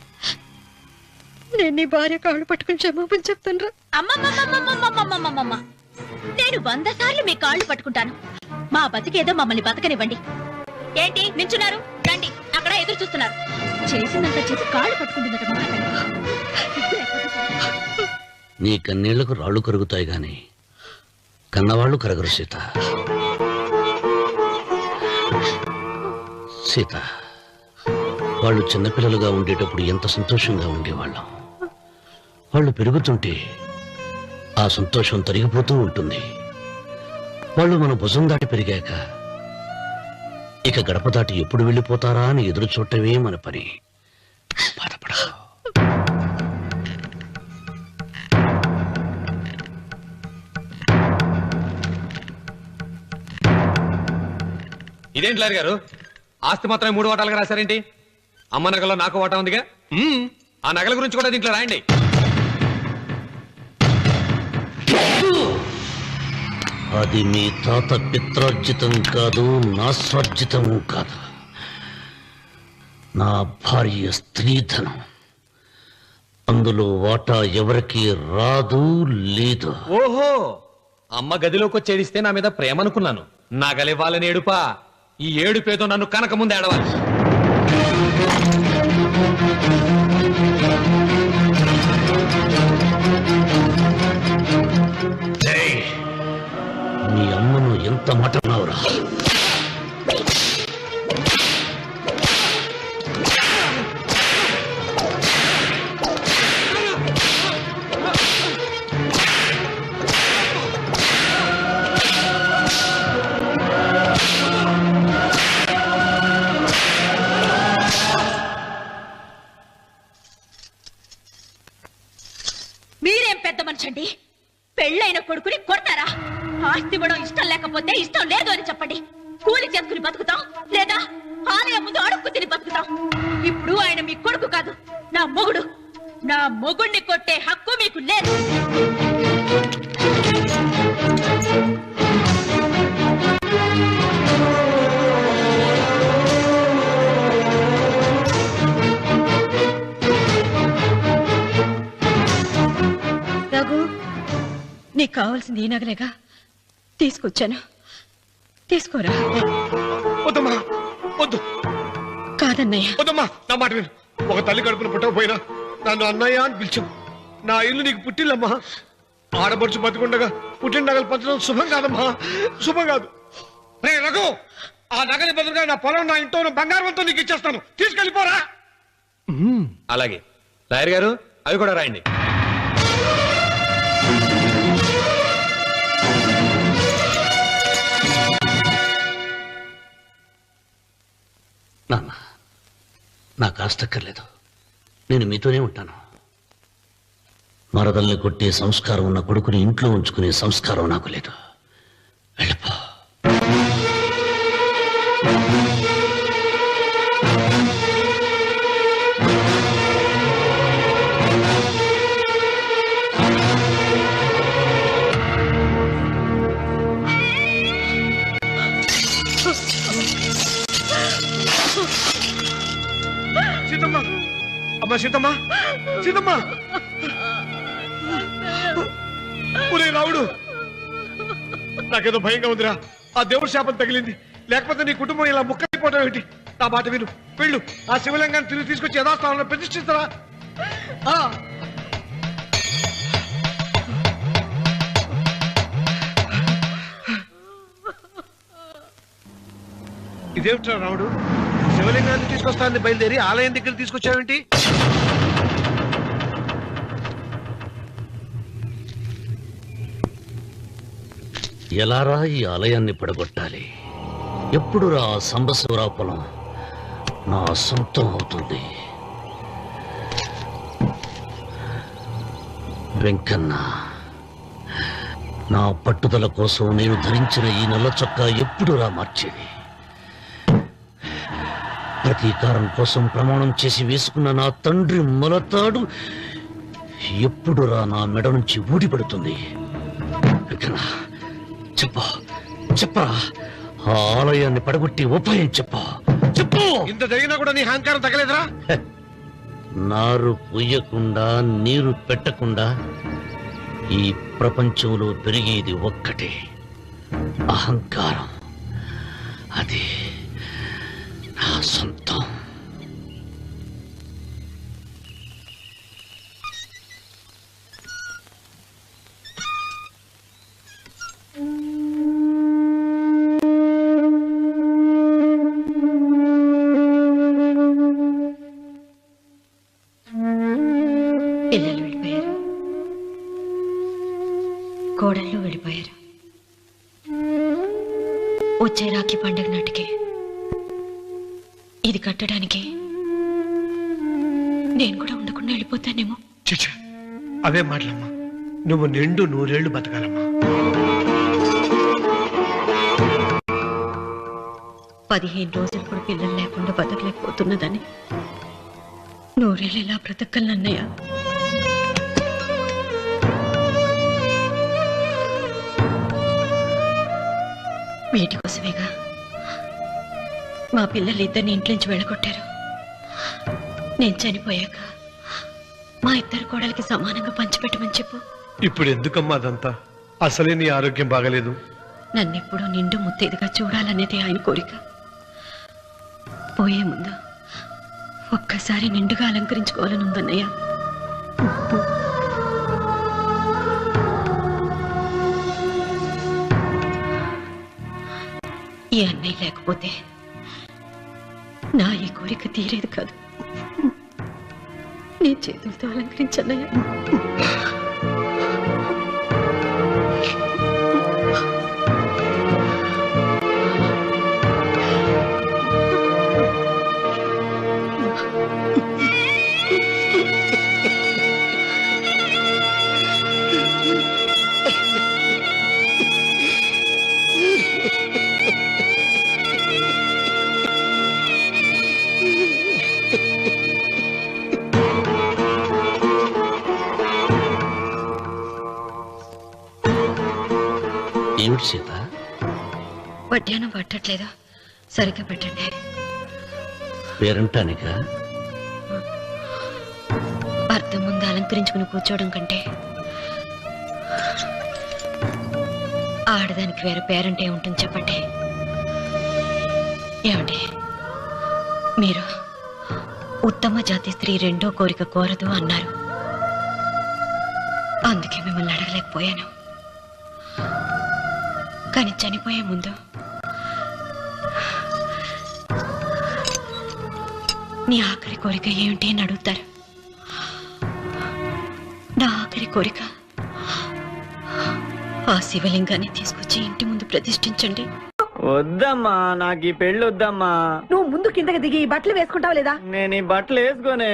నేను నీ భార్య కాళ్ళు పట్టుకుని క్షమాపణ చెప్తాను రా. అమ్మమ్మమ్మమ్మమ్మమ్మమ్మమ్మమ్మ నేను 100 సార్లు మీ కాళ్ళు పట్టుకుంటాను. మా బతికేదో మమ్మల్ని బతకనివ్వండి. ఏంటి నించున్నారు? రండి, అక్కడ ఎదురు చూస్తున్నారు. చేసిందంతా చేసి కాళ్ళు పట్టుకుంటుందట మా నీ కన్నీళ్లకు రాళ్లు కరుగుతాయి గాని కన్నవాళ్లు కరగరు సీత. సీత, వాళ్ళు చిన్నపిల్లలుగా ఉండేటప్పుడు ఎంత సంతోషంగా ఉండేవాళ్ళం. వాళ్ళు పెరుగుతుంటే ఆ సంతోషం తరిగిపోతూ ఉంటుంది. వాళ్ళు మన భుజం దాటి పెరిగాక ఇక గడప దాటి ఎప్పుడు వెళ్ళిపోతారా అని ఎదురు చూడటమే మన పని. బాధపడ. ఇదేంటి లాయర్ గారు, ఆస్తి మాత్రమే 3 వాటాలుగా రాశారేంటి? అమ్మ నగలో నాకు వాటా ఉందిగా. ఆ నగల గురించి కూడా దీంట్లో రాయండి. అది మీ తాత పిత్రార్జితం కాదు, నా స్వార్జితం కాదు. నా భార్య స్త్రీధనం. అందులో వాటా ఎవరికి రాదు లేదు. ఓహో, అమ్మ గదిలోకి వచ్చేడిస్తే నా మీద ప్రేమ అనుకున్నాను. నగలివ్వాలని ఏడుపా. ఈ ఏడుపేదో నన్ను కనక ముందు ఏడవాలి. నీ అమ్మను ఎంత మాట అన్నావురా? మీరేం పెద్ద మనిషండి? పెళ్ళైన కొడుకుని కొడతారా? ఆస్తి ఇవ్వడం ఇష్టం లేకపోతే ఇష్టం లేదు అని చెప్పండి. కూలి చేసుకుని బతుకుతాం, లేదా ఆలయం ముందు అడుక్కు తిని బతుకుతాం. ఇప్పుడు ఆయన మీ కొడుకు కాదు, నా మొగుడు. నా మొగుడిని కొట్టే హక్కు మీకు లేదు. రఘు, నీకు కావాల్సింది ఈ నగలేగా తీసుకొచ్చాను, తీసుకోరా. వద్దమ్మా, వద్దు. కాదన్నయ్య. వద్దమ్మా, నా మాట విను. ఒక తల్లి కడుపున పుట్టకపోయినా నన్ను అన్నయ్య అని పిలిచావు. నా ఇల్లు నీకు పుట్టిల్లమ్మా. ఆడపడుచు బతికుండగా పుట్టిన నగలు పంచడం శుభం కాదమ్మా, శుభం కాదు. రే రఘు, ఆ నగలి బదులుగా నా పొలం, నా ఇంట్లో ఉన్న బంగారంతో నీకు ఇచ్చేస్తాను. తీసుకెళ్ళిపోరా. అలాగే లాయర్ గారు, అవి కూడా రాయండి. నాన్న, నాకు ఆస్తక్కర్లేదు. నేను మీతోనే ఉంటాను. మరదల్ని కొట్టే సంస్కారం ఉన్న కొడుకుని ఇంట్లో ఉంచుకునే సంస్కారం నాకు లేదు. వెళ్ళిపో. సీతమ్మ, అమ్మ సీతమ్మ, సీతమ్మ. ఒరే రావుడు, నాకేదో భయంగా ఉందిరా. ఆ దేవుడి శాపం తగిలింది. లేకపోతే నీ కుటుంబం ఇలా ముక్కైపోవటం ఏంటి? నా మాట విను, వెళ్ళు. ఆ శివలింగాన్ని తిరిగి తీసుకొచ్చి యథాస్థానంలో ప్రతిష్ఠిస్తారా? ఇదేమిట్రా రావుడు, శివలింగాన్ని తీసుకొస్తానని బయలుదేరి ఆలయం దగ్గర తీసుకొచ్చావేంటి? ఎలారా ఈ ఆలయాన్ని పడగొట్టాలి? ఎప్పుడురా సంబశివరావు పొలం నా సొంతం అవుతుంది? వెంకన్న, నా పట్టుదల కోసం నేను ధరించిన ఈ నల్ల చొక్కా ఎప్పుడురా మార్చేది? ప్రతీకారం కోసం ప్రమాణం చేసి వేసుకున్న నా తండ్రి మొలతాడు ఎప్పుడురా నా మెడ నుంచి ఊడిపడుతుంది? మూర్ఖనా చెప్పు చెప్పరా ఆ ఆలయాన్ని పడగొట్టి ఉపాయం చెప్పు చెప్పు. ఇంత జరిగినా కూడా నీ అహంకారం తగ్గలేదురా? నారు పొయ్యకుండా నీరు పెట్టకుండా ఈ ప్రపంచంలో పెరిగేది ఒక్కటే, అహంకారం. అది నా సొంతం. పిల్లలు వెళ్ళిపోయారు, కోడళ్ళు వెళ్ళిపోయారు. వచ్చే రాఖీ పండుగ నాటికి ఇది కట్టడానికి నేను కూడా ఉండకుండా వెళ్ళిపోతానేమో. చిచ్చా, అవే మాటలమ్మా. నువ్వు నిండు 100 ఏళ్ళు బతకాలమ్మా. 15 రోజులు కూడా పిల్లలు లేకుండా బతకలేకపోతున్నదని 100 ఏళ్ళు ఇలా బ్రతకలన్నయ్య. వీటి కోసమేగా మా పిల్లలు ఇద్దరిని ఇంట్లోంచి వెళ్ళగొట్టారు. నేను చనిపోయాక మా ఇద్దరు కోడలికి సమానంగా పంచిపెట్టమని చెప్పు. ఇప్పుడు ఎందుకమ్మా అదంతా? అసలే నీ ఆరోగ్యం బాగలేదు. నన్నెప్పుడు నిండు ముత్తేదిగా చూడాలనేది ఆయన కోరిక. పోయే ముందు ఒక్కసారి నిండుగా అలంకరించుకోవాలని ఉందన్నయ్య. ఈ అన్నయ్య లేకపోతే నా ఈ కోరిక తీరేది కాదు. నీ చేతులతో అలంకరించన్నయ్య. ఏమిటి సీత? వడ్డానం పట్టట్లేదా? సరిగ్గా పెట్టండి. పేరంటానిక అర్థం ముందు అలంకరించుకుని కూర్చోవడం కంటే ఆడదానికి వేరే పేరంటే ఉంటుంది చెప్పండి. ఏమండి, మీరు ఉత్తమ జాతి స్త్రీ రెండో కోరిక కోరదు అన్నారు. అందుకే మిమ్మల్ని అడగలేకపోయాను. కానీ చనిపోయే ముందు నీ ఆఖరి కోరిక ఏమిటి అని అడుగుతారు. నా ఆఖరి కోరిక ఆ శివలింగాన్ని తీసుకొచ్చి ఇంటి ముందు ప్రతిష్ఠించండి. వద్దమ్మా, నాకు ఈ పెళ్లి వద్దమ్మా. నువ్వు ముందు కిందకి దిగి ఈ బట్టలు వేసుకుంటావు లేదా? నేను ఈ బట్టలు వేసుకోనే.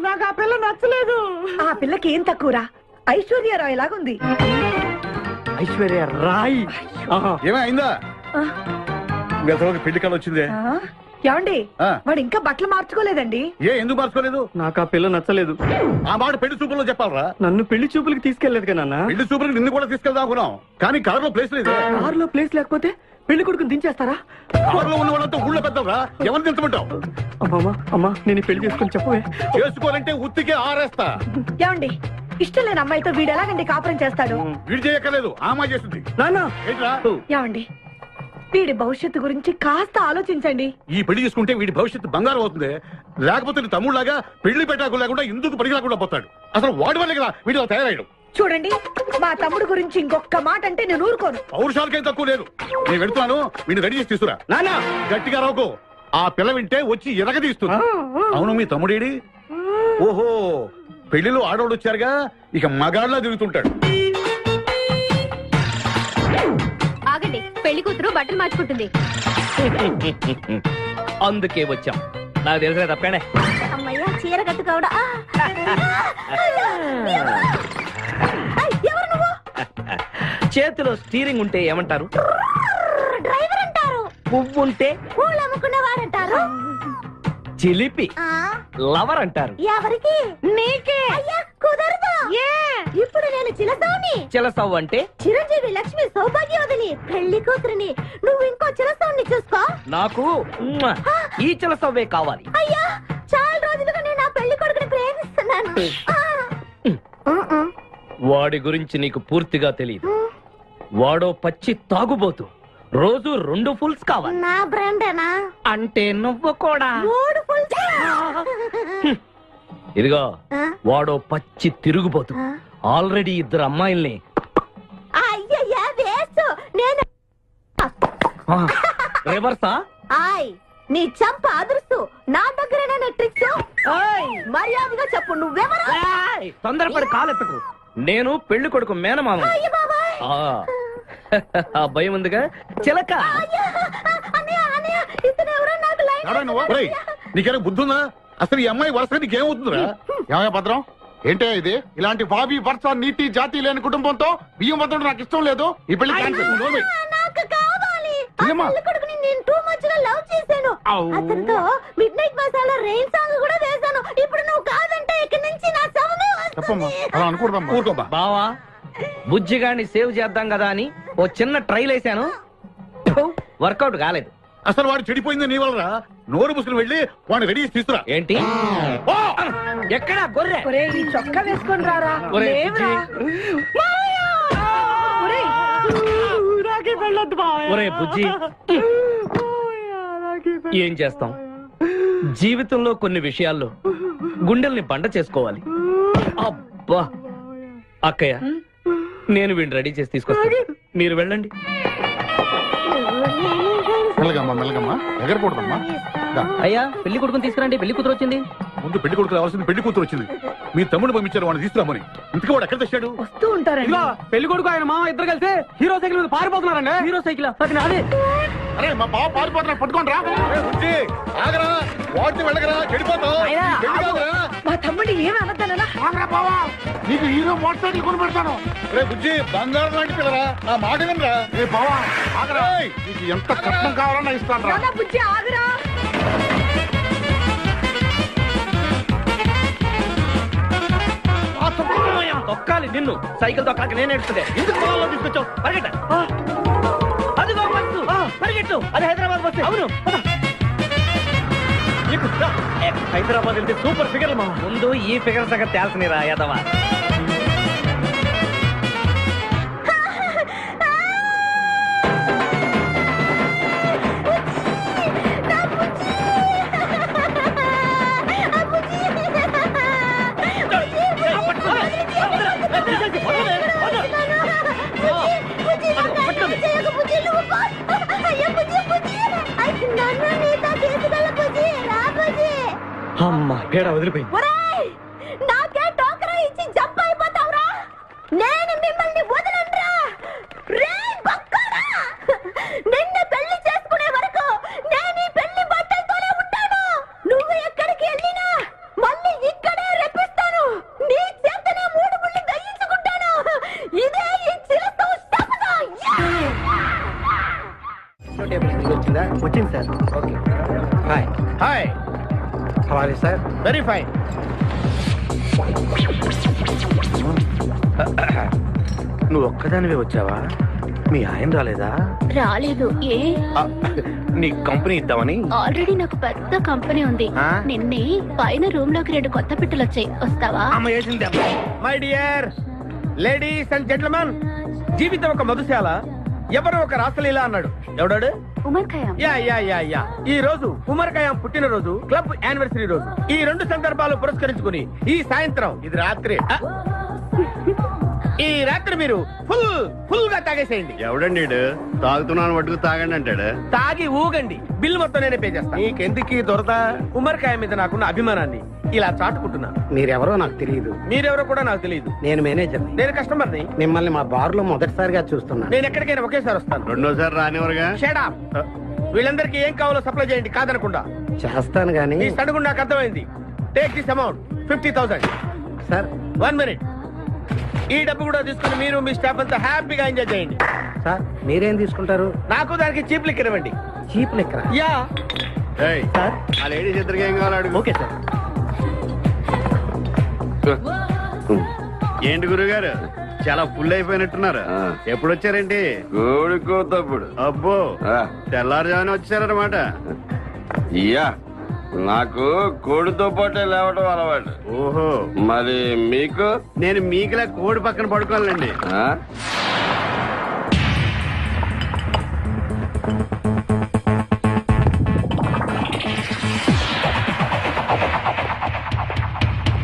నాకు ఆ పిల్ల నచ్చలేదు. ఆ పిల్లకి ఏం తక్కువరా? ఐశ్వర్యరాయ్ లాగుంది. ఐశ్వర్య రాయ్ ఏమైందా? గతంలో పెళ్లి కాలం వచ్చిందే. ఏమండి, వాడు ఇంకా బట్టలు మార్చుకోలేదండి. ఎందుకు మార్చుకోలేదు? నాకు ఆ పిల్ల నచ్చలేదు. ఆ మాట పెళ్లి చూపుల్లో చెప్పాలరా? నన్ను పెళ్లి చూపులకి తీసుకెళ్లేదు కదా. పెళ్లి చూపులకు నిన్ను కూడా తీసుకెళ్దాం అనుకున్నాం, కానీ కారులో ప్లేస్ లేదు. కారులో ప్లేస్ లేకపోతే పెళ్లి కొడుకుని దించేస్తారా? కారులో ఉన్న వాళ్ళంతా ఊళ్ళో పెద్దవరా, ఎవరిని దించమంటావు? అమ్మా నేను పెళ్లి చేసుకుని చెప్పవే. చేసుకోవాలంటే ఉత్తికే ఆరేస్తా. ఏమండి, ఇష్టం లేని అమ్మాయితో వీడు ఎలాగండి కాపురం చేస్తాడు? వీడు చేయక్కర్లేదు, ఆ అమ్మాయి చేస్తుంది. ఏమండి, వీడి భవిష్యత్తు గురించి కాస్త ఆలోచించండి. ఈ పెళ్లి చేసుకుంటే వీడి భవిష్యత్తు బంగారం అవుతుంది. లేకపోతే నీ తమ్ముళ్లాగా పెళ్లి పెట్టాకు లేకుండా ఎందుకు పనికి రాకుండా పోతాడు. అసలు వాడి వల్లే కదా వీడిలో తయారయ్యాడు. చూడండి, మా తమ్ముడు గురించి ఇంకొక మాట అంటే నేను ఊరుకోను. పౌరుషాలకేం తక్కువ లేదు. నేను వెళ్తున్నాను, వీడిని రెడీ చేసి తీసుకురా. నానా గట్టిగా రావుకో, ఆ పిల్ల వింటే వచ్చి ఎరగదీస్తుంది. అవును, మీ తమ్ముడేడి? ఓహో, పెళ్లిలో ఆడవాళ్ళు వచ్చారుగా, ఇక మగాళ్ళ తిరుగుతుంటాడు. ఆగండి, పెళ్లి కూతురు బట్టలు మార్చుకుంటుంది. అందుకే వచ్చాం. నాకు తెలిసిన తప్పనే. అమ్మయ్య, చీర కట్టుకోవడా? ఎవరు నువ్వు? చేతిలో స్టీరింగ్ ఉంటే ఏమంటారు? డ్రైవర్ అంటారు. పువ్వు ఉంటే పూలు అమ్ముకునేవాడంటారు. చిలిపి లవర్ అంటారు. ఎవరికి? నీకే. అయ్యా కుదరదు. ఇప్పుడు నేను చిలసౌని. చిలసవ్వు అంటే చిరంజీవి లక్ష్మి సౌభాగ్యవతిని పెళ్లి కూతురిని. నువ్వు ఇంకో చిలసౌని చూసుకో. నాకు ఈ చిలసవ్వే కావాలి. అయ్యా చాలా రోజులుగా నేను ఆ పెళ్లి కొడుకుని ప్రేమిస్తున్నాను. వాడి గురించి నీకు పూర్తిగా తెలియదు. వాడో పచ్చి తాగుబోతు. రోజు 2 ఫుల్స్ కావాలి. నా బ్రాండేనా? అంటే నువ్వు కూడా. 3 ఫుల్స్. ఇదిగో వాడో పచ్చి తిరుగుబోతు. ఆల్రెడీ 2 అమ్మాయిల్ని. అయ్యయ్యా వేస్ట్. నేను రివర్సా? ఆయ్ నీ చంప అదురుస్తూ నా దగ్గరేనా ట్రిక్స్? మర్యాదగా చెప్పు నువ్వెవరు? తొందరపడి కాలెత్తకు. నేను పెళ్లి కొడుకు మేనమామ. ఆ భయం ఉందిగా చిలక. నీకేనా బుద్ధుందా? అసలు ఈ అమ్మాయి వరుసగా నీకేమవుతుందిరా? ఏమయ్య భద్రం, ఏంటే ఇది? ఇలాంటి బాబీ వరుస నీతి జాతి లేని కుటుంబంతో బియ్యం వద్దడం నాకు ఇష్టం లేదు. ఈ పెళ్లి క్యాన్సిల్. నాకు కావాలి. ఆ పెళ్లి కొడుకుని నేను టూ మచ్ గా లవ్ చేశాను. అతనితో mid night masala rain song కూడా వేశాను. ఇప్పుడు నువ్వు కాదంటే ఇక్కడి నుంచి నా శవమే చెప్పమ్మా. అలా అనకూడదమ్మా. ఊరుకోమ్మా. బావా బుజ్జిగాన్ని సేవ్ చేద్దాం కదా అని ఓ చిన్న ట్రైల్ వేసాను. వర్కౌట్ కాలేదు. అసలు వాడు చెడిపోయింది నీ వల్ల. నోరు ముసుకుని వెళ్ళి వాడిని రెడీ చేసి తీసుకురా. ఏంటి? ఎక్కడ గొర్రె? చొక్కా వేసుకొని రారా. ఒరే బుజ్జి, ఏం చేస్తాం? జీవితంలో కొన్ని విషయాల్లో గుండెల్ని బండ చేసుకోవాలి. అబ్బా అక్కయ్య, నేను వీడిని రెడీ చేసి తీసుకొస్తాను. మీరు వెళ్ళండి. మెల్లగమ్మా మెల్లగమ్మా, ఎగరకూడదమ్మా. అయ్యా పెళ్లి కొడుకుని తీసుకురండి. పెళ్లి కూతురు వచ్చింది. ముందు పెళ్లి కొడుకు రావాల్సింది పెళ్లి కూతురు వచ్చింది. మీ తమ్ముడు పంపించారు వాడిని తీసుకురామని. ఇంతకీ వాడు ఎక్కడ తెచ్చాడు? వస్తూ ఉంటారండి. పెళ్లి కొడుకు ఆయన మామ ఇద్దరు కలిసి హీరో సైకిల్ మీద పారిపోతున్నారండి. హీరో సైకిల్ అది నాదే. అరే మా బావ పారిపోతున్నా, పట్టుకోండి రా. ఆగరా, వాడిని వెళ్ళగరా, చెడిపోతావు. మా తమ్ముడిని ఏమి అనద్దనా? నీకు హీరో మోటార్ సైకిల్ కొని పెడతాను. రే బుజ్జి, బంగారం లాంటి పిల్లరా, నా మాట వినరా. రే బావా ఆగరా, నీకు ఎంత కట్నం కావాలన్నా ఇస్తాను రా. బుజ్జి ఆగరా. తొక్కాలి నిన్ను. సైకిల్ తొక్కాక నేను ఎడుతుండే. ఎందుకు పొలంలో తీసుకొచ్చావు? పరిగెట్ట. అది బస్సు. పరిగెట్టు. అది హైదరాబాద్ బస్సు. అవును. హైదరాబాద్ వెళ్తే సూపర్ ఫిగర్ మా. ముందు ఈ ఫిగర్ సగం తేల్చనిరా యాదవా. అమ్మా పేడ వదిలిపోయింది. నాకే టోకరా ఇచ్చి జంప్ అయిపోతావురా. నేను మిమ్మల్ని వదలనురా. రే బక్కరా, నిన్ను పెళ్లి చేసుకునే వరకు నేను ఈ పెళ్లి బట్టలతోనే ఉంటాను. నువ్వు ఎక్కడికి వెళ్ళినా మళ్ళీ ఇక్కడే రెప్పిస్తాను. నీ చేతనే 3 ముళ్ళు దయించుకుంటాను. ఇదే ఈ చిలతో శపథం. వచ్చింది sir. Okay hi. Hi, how are you sir? Very fine. నువ్వు ఒక్కదానివే వచ్చావా? మీ ఆయన రాలేదా? రాలేదు. ఏ నీ కంపెనీ ఇద్దామని. ఆల్రెడీ నాకు పెద్ద కంపెనీ ఉంది. నిన్నే పైన రూమ్ లోకి 2 కొత్త పిట్టలు వచ్చాయి. వస్తావా? My dear ladies and gentlemen, జీవితం ఒక మధుశాల, ఎవరు ఒక రాసలీల అన్నాడు. ఎవడాడు? Omar Khayyam. Yeah yeah yeah yeah. ఈ రోజు ఉమర్ ఖయాం పుట్టినరోజు, క్లబ్ యానివర్సరీ రోజు. ఈ 2 సందర్భాలు పురస్కరించుకుని ఈ సాయంత్రం, ఇది రాత్రి, ఈ రాత్రి మీరు ఫుల్ గా తాగేసేయండి. ఎవడండి తాగుతున్నాను పట్టుకు తాగండి అంటాడు. తాగి ఊగండి, బిల్ మొత్తం నేనే పే చేస్తాను. నీకెందుకు దొరద? ఉమర్ ఖయాం మీద నాకున్న అభిమానాన్ని ఇలా చాటుకుంటున్నాను. మీరెవరో నాకు తెలియదు. మీరెవరో కూడా నాకు తెలియదు. నేను మేనేజర్. నేను కస్టమర్ని. మిమ్మల్ని మా బార్ లో మొదటిసారిగా చూస్తున్నాను. నేను ఎక్కడికైనా ఒకేసారి వస్తాను. రెండోసారి రానివరగా. Shut up. వీళ్ళందరికీ ఏం కావాలో సప్లై చేయండి, కాదనకుండా. చేస్తాను గానీ ఈ సడుగు నాకు అర్థమైంది. Take this amount 50,000. Sir 1 minute. ఈ డబ్బు కూడా తీసుకుని మీరు మీ స్టాఫ్ అంతా హ్యాపీగా ఎంజాయ్ చేయండి. సార్ మీరేం తీసుకుంటారు? నాకు దానికి చీప్ లిక్కర్ ఇవ్వండి. చీప్ లెక్కరా? యా. ఆ లేడీస్ ఇద్దరికి ఏం కావాలి అడుగు. Okay sir. ఏంటి గురుగారు చాలా ఫుల్ అయిపోయినట్టున్నారు. ఎప్పుడు వచ్చారేంటి? కోడికోతప్పుడు. అబ్బో తెల్లారుజామున వచ్చారన్నమాట. ఇయ్యా నాకు కోడితో పాటే లేవటం అలవాటు. ఓహో మరి మీకు? నేను మీకులా కోడి పక్కన పడుకోవాలండి.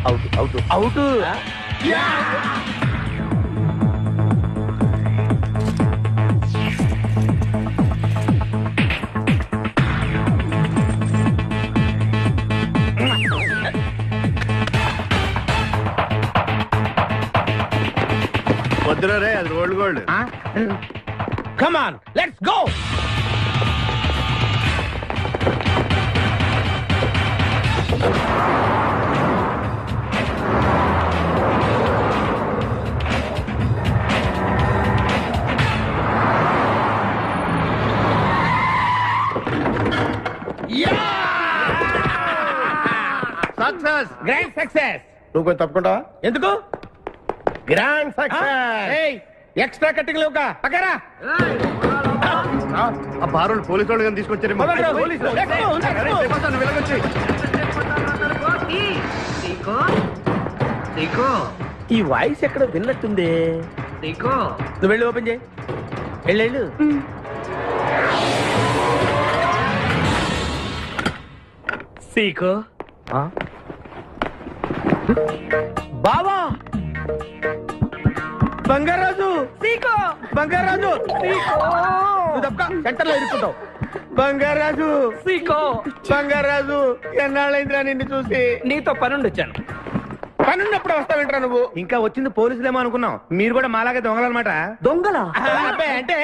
Out out out. వద్దురా రే, అది rolled gold. Come on let's go. Success, grand success. నువ్వు కొంచెం తప్పుకుంటావా? ఎందుకు? Grand success. ఎక్స్ట్రా కట్టింగ్ లేవుగా పక్కరా. ఆ బారోళ్ళు పోలీసు వాళ్ళు కానీ తీసుకొచ్చారేమో. ఈ వాయిస్ ఎక్కడ విన్నట్టుంది. నువ్వు వెళ్ళి ఓపెన్ చేయి. వెళ్ళు. సీకో బావా బంగారాజు. సీకో బంగారాజు. నువ్వు తప్ప సెంటర్ లో ఇరుక్కుంటావు. బంగారాజు. సీకో బంగారాజు. ఎన్నాళ్ళైందిరా నిన్ను చూసి. నీతో పనుండి వచ్చాను. పనున్నప్పుడు వస్తావేంట్రా నువ్వు? ఇంకా వచ్చింది పోలీసులేమో అనుకున్నాం. మీరు కూడా మాలాగే దొంగలన్నమాట. దొంగలా? అంటే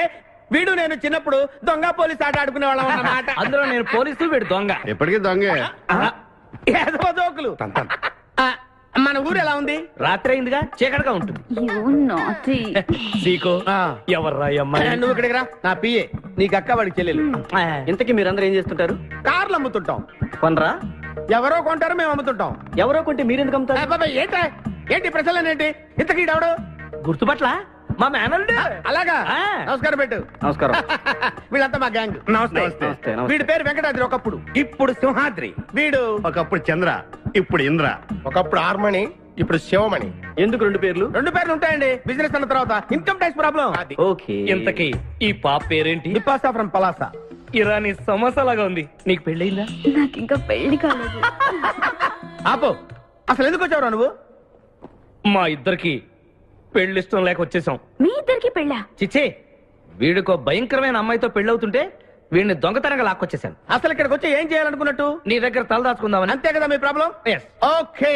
వీడు నేను చిన్నప్పుడు దొంగ పోలీసు ఆట ఆడుకునే వాళ్ళం అన్నమాట. అందులో నేను పోలీసు, వీడు దొంగ. ఎప్పటికీ దొంగే. ఏదో జోకులు. మన ఊరు ఎలా ఉంది? రాత్రి అయిందిగా, చీకటిగా ఉంటుంది. సీకో ఎవర్రా అమ్మాయి? నువ్వు ఇక్కడికి రా. నా పిఏ. నీకు అక్క, వాడికి చెల్లెలు. ఇంతకీ మీరందరూ ఏం చేస్తుంటారు? కార్లు అమ్ముతుంటాం. కొనరా? ఎవరో కొంటారు, మేము అమ్ముతుంటాం. ఎవరో కొంటే మీరెందుకు అమ్ముతారు? ఏంటి ప్రశ్నలేంటి? ఇంతకీ ఎవడు? గుర్తుపట్ల మా మేనల్డ్. అలాగా? నమస్కారం పెట్టు. నమస్కారం. వీళ్ళంతా మా గ్యాంగ్. నమస్తే. వీడి పేరు వెంకటాద్రి ఒకప్పుడు, ఇప్పుడు సింహాద్రి. వీడు ఒకప్పుడు చంద్ర, ఇప్పుడు ఇంద్ర. ఒకప్పుడు ఆర్మణి, ఇప్పుడు శివమణి. ఎందుకు రెండు పేర్లు? రెండు పేర్లు ఉంటాయండి. బిజినెస్ అన్న తర్వాత ఇన్కమ్ ట్యాక్స్ ప్రాబ్లం. ఓకే. ఇంతకీ ఈ పాప పేరేంటి? నిపాసా ఫ్రమ్ పలాసా. ఇరానీ సమోసా లాగా ఉంది. నీకు పెళ్ళయిందా? నాకు ఇంకా పెళ్లి కాలేదు. ఆపో. అసలు ఎందుకు వచ్చావురా నువ్వు? మా ఇద్దరికి పెళ్లి ఇష్టం లేక వచ్చేసాం. మీ ఇద్దరికి పెళ్ళా? చిచ్చే, వీడికో భయంకరమైన అమ్మాయితో పెళ్ళవుతుంటే వీడిని దొంగతనంగా లాక్కొచ్చేసాను. అసలు ఇక్కడికి వచ్చి ఏం చేయాలనుకున్నట్టు? నీ దగ్గర తల దాచుకుందామని. అంతే కదా మీ ప్రాబ్లం? ఓకే.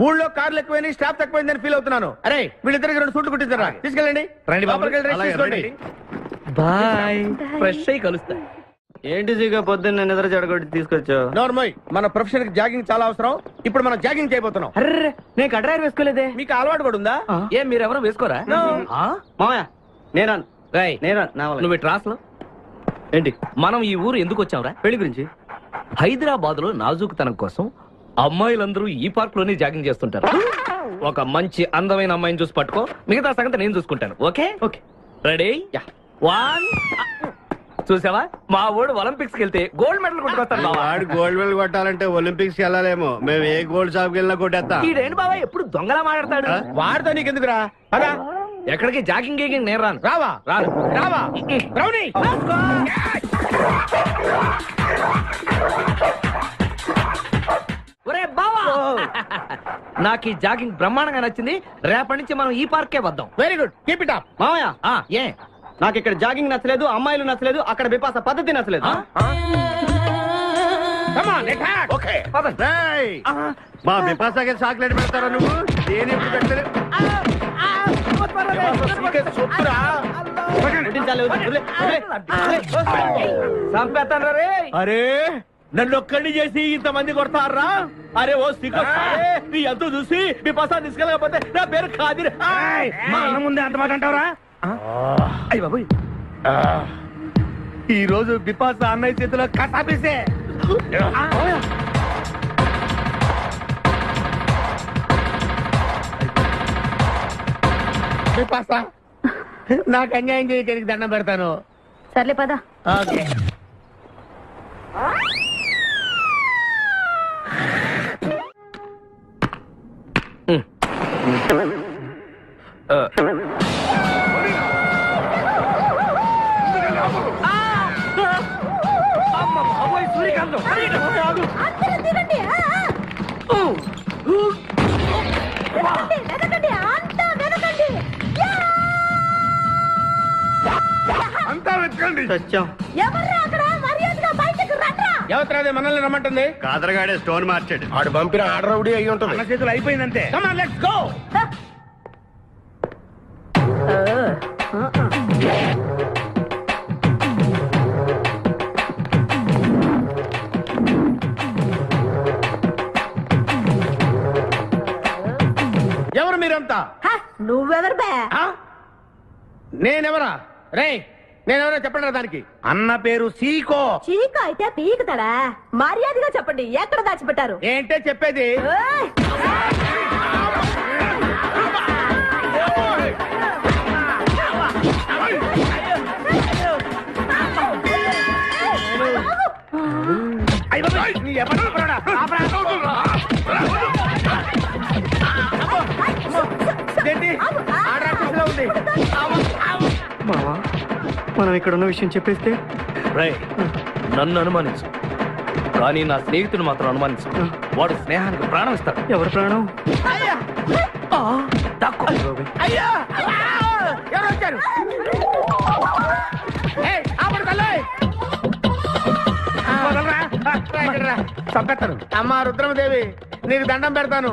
ఊళ్ళో కార్లు ఎక్కువైంది, స్టాఫ్ తక్కువైందని ఫీల్ అవుతున్నాను. అరే వీళ్ళిద్దరికి 2 సూట్లు కుట్టించారా? తీసుకెళ్ళండి. బాయ్. ఫ్రెష్ అయ్యి కలుస్తా. ఏంటి సీగా పొద్దున్న నిద్ర చెడగొట్టి తీసుకొచ్చావు? నోర్మోయ్, మన ప్రొఫెషన్ కి జాగింగ్ చాలా అవసరం. ఇప్పుడు మనం జాగింగ్ చేయబోతున్నాం. అర్రే, నేను కడ్రాయర్ వేసుకోలేదే. మీకు అలవాటు కూడా ఉందా? ఏం మీరెవరూ వేసుకోరా? మామయ్య నేనా? నువ్వు ట్రాస్ లో ఏంటి? మనం ఈ ఊరు ఎందుకు వచ్చావురా? పెళ్లి గురించి. హైదరాబాద్ లో నాజూకుతనం కోసం అమ్మాయిలందరూ ఈ పార్క్ లోనే జాగింగ్ చేస్తుంటారు. ఒక మంచి అందమైన అమ్మాయిని చూసి పట్టుకో, మిగతా సంగతి నేను చూసుకుంటాను. ఓకే? ఓకే. రెడీ? 1. చూసావా, మా ఊడు ఒలింపిక్స్ కి వెళ్తే గోల్డ్ మెడల్ కొట్టుకొస్తాడు. వాడు గోల్డ్ మెడల్ కొట్టాలంటే ఒలింపిక్స్ కి వెళ్ళాలేమో. మేము ఏ గోల్డ్ షాప్ కి వెళ్ళినా కొట్టేస్తాం. ఈడేంటి బాబా ఎప్పుడు దొంగలా మాట్లాడతాడు? వాడితో నీకెందుకురా? అదా ఎక్కడికి జాగింగ్ గీగింగ్ నేను రాను. రావా? రావా? రౌడీ ఒరే బావా, నాకు ఈ జాగింగ్ బ్రహ్మాండంగా నచ్చింది. రేపటి నుంచి మనం ఈ పార్కే వద్దాం. Very good, keep it up. మామయ్య ఏ నాకు ఇక్కడ జాగింగ్ నచ్చలేదు, అమ్మాయిలు నచ్చలేదు, అక్కడ బిపాస పద్ధతి నచ్చలేదు. మా బిపాసాకి చాక్లెట్ పెడతారా నువ్వు? నేను ఎప్పుడు పెట్టలేదు. అరే నన్ను ఒక్కడిని చేసి ఇంతమంది కొడతారా? అరే ఓ సిగ్గు, నీ ఎంతో చూసి మీ పసా తీసుకెళ్ళకపోతే నా పేరు ఖాదిర్. మా అన్న ముందే అంత మాట అంటావరా? అయ్య బాబు, ఈ రోజు బిపాస అన్నయ్య చేతిలో కసాపేసే. బిపాస నాకు అన్యాయం చేయడానికి దండం పెడతాను. సర్లే పద. ఓకే. అందరూ దిగండి. వెనకండి, అంతా వెనకండి. అంతా వెతకండి. ఎవర్రా అక్కడ? మర్యాదగా బయటకు రండ్రా. ఎవరు మనల్ని రమ్మంటుంది? కాదరగాడే స్టోన్ మార్చాడు. ఆడు పంపిన ఆర్డర్ రౌడీ అయి ఉంటుంది. మన చేతులు అయిపోయిందంటే. Come on, let's go. ఎవరు మీరంతా? నువ్వెవరు బే? నేనెవరా? రే నేనెవరో చెప్పండి దానికి. అన్న పేరు సీకో. చీక అయితే పీకుతాడా? మర్యాదగా చెప్పండి, ఎక్కడ దాచిపెట్టారు? ఏంటే చెప్పేది? మావా, మనం ఇక్కడ ఉన్న విషయం చెప్పేస్తే నన్ను అనుమానించు, కానీ నా స్నేహితుడు మాత్రం అనుమానించు. వాడు స్నేహానికి ప్రాణం ఇస్తాడు. ఎవరు ప్రాణం? చంపేస్తాను. అమ్మా రుద్రమదేవి, నీకు దండం పెడతాను.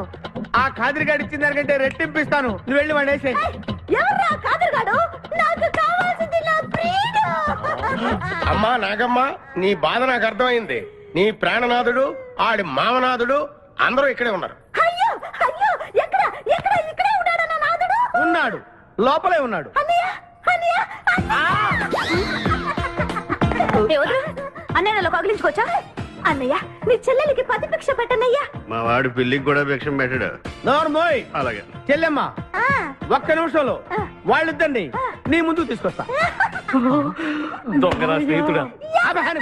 ఆ కాదిరిగాడు ఇచ్చిన దానికంటే రెట్టింపిస్తాను. నువ్వు వెళ్ళి వాడు వేసేయ్. ఎవర్రా కాదరగాడు? నాకు కావాల్సింది నా ప్రియుడు. అమ్మా నాగమ్మ, నీ బాధ నాకు అర్థమైంది. నీ ప్రాణనాథుడు, ఆడి మామనాథుడు అందరూ ఇక్కడే ఉన్నారు. అయ్యో అయ్యో, ఎక్కడ ఎక్కడ? ఇక్కడే ఉన్నాడు నా నాథుడు. ఉన్నాడు, లోపలే ఉన్నాడు. అన్నయ్య అన్నయ్య అన్నయ్య కగిలించుకోవచ్చా? అన్నయ్య, నీ చెల్లెలికి పతి భిక్ష పెట్టనయ్యా. మా వాడు పెళ్లికి కూడా భిక్షం పెట్టాడు. నోర్మోయ్. అలాగే చెల్లెమ్మ, ఒక్క నిమిషంలో వాళ్ళిద్దండి నీ ముందుకు తీసుకొస్తా. దొంగరా స్నేహితుడా.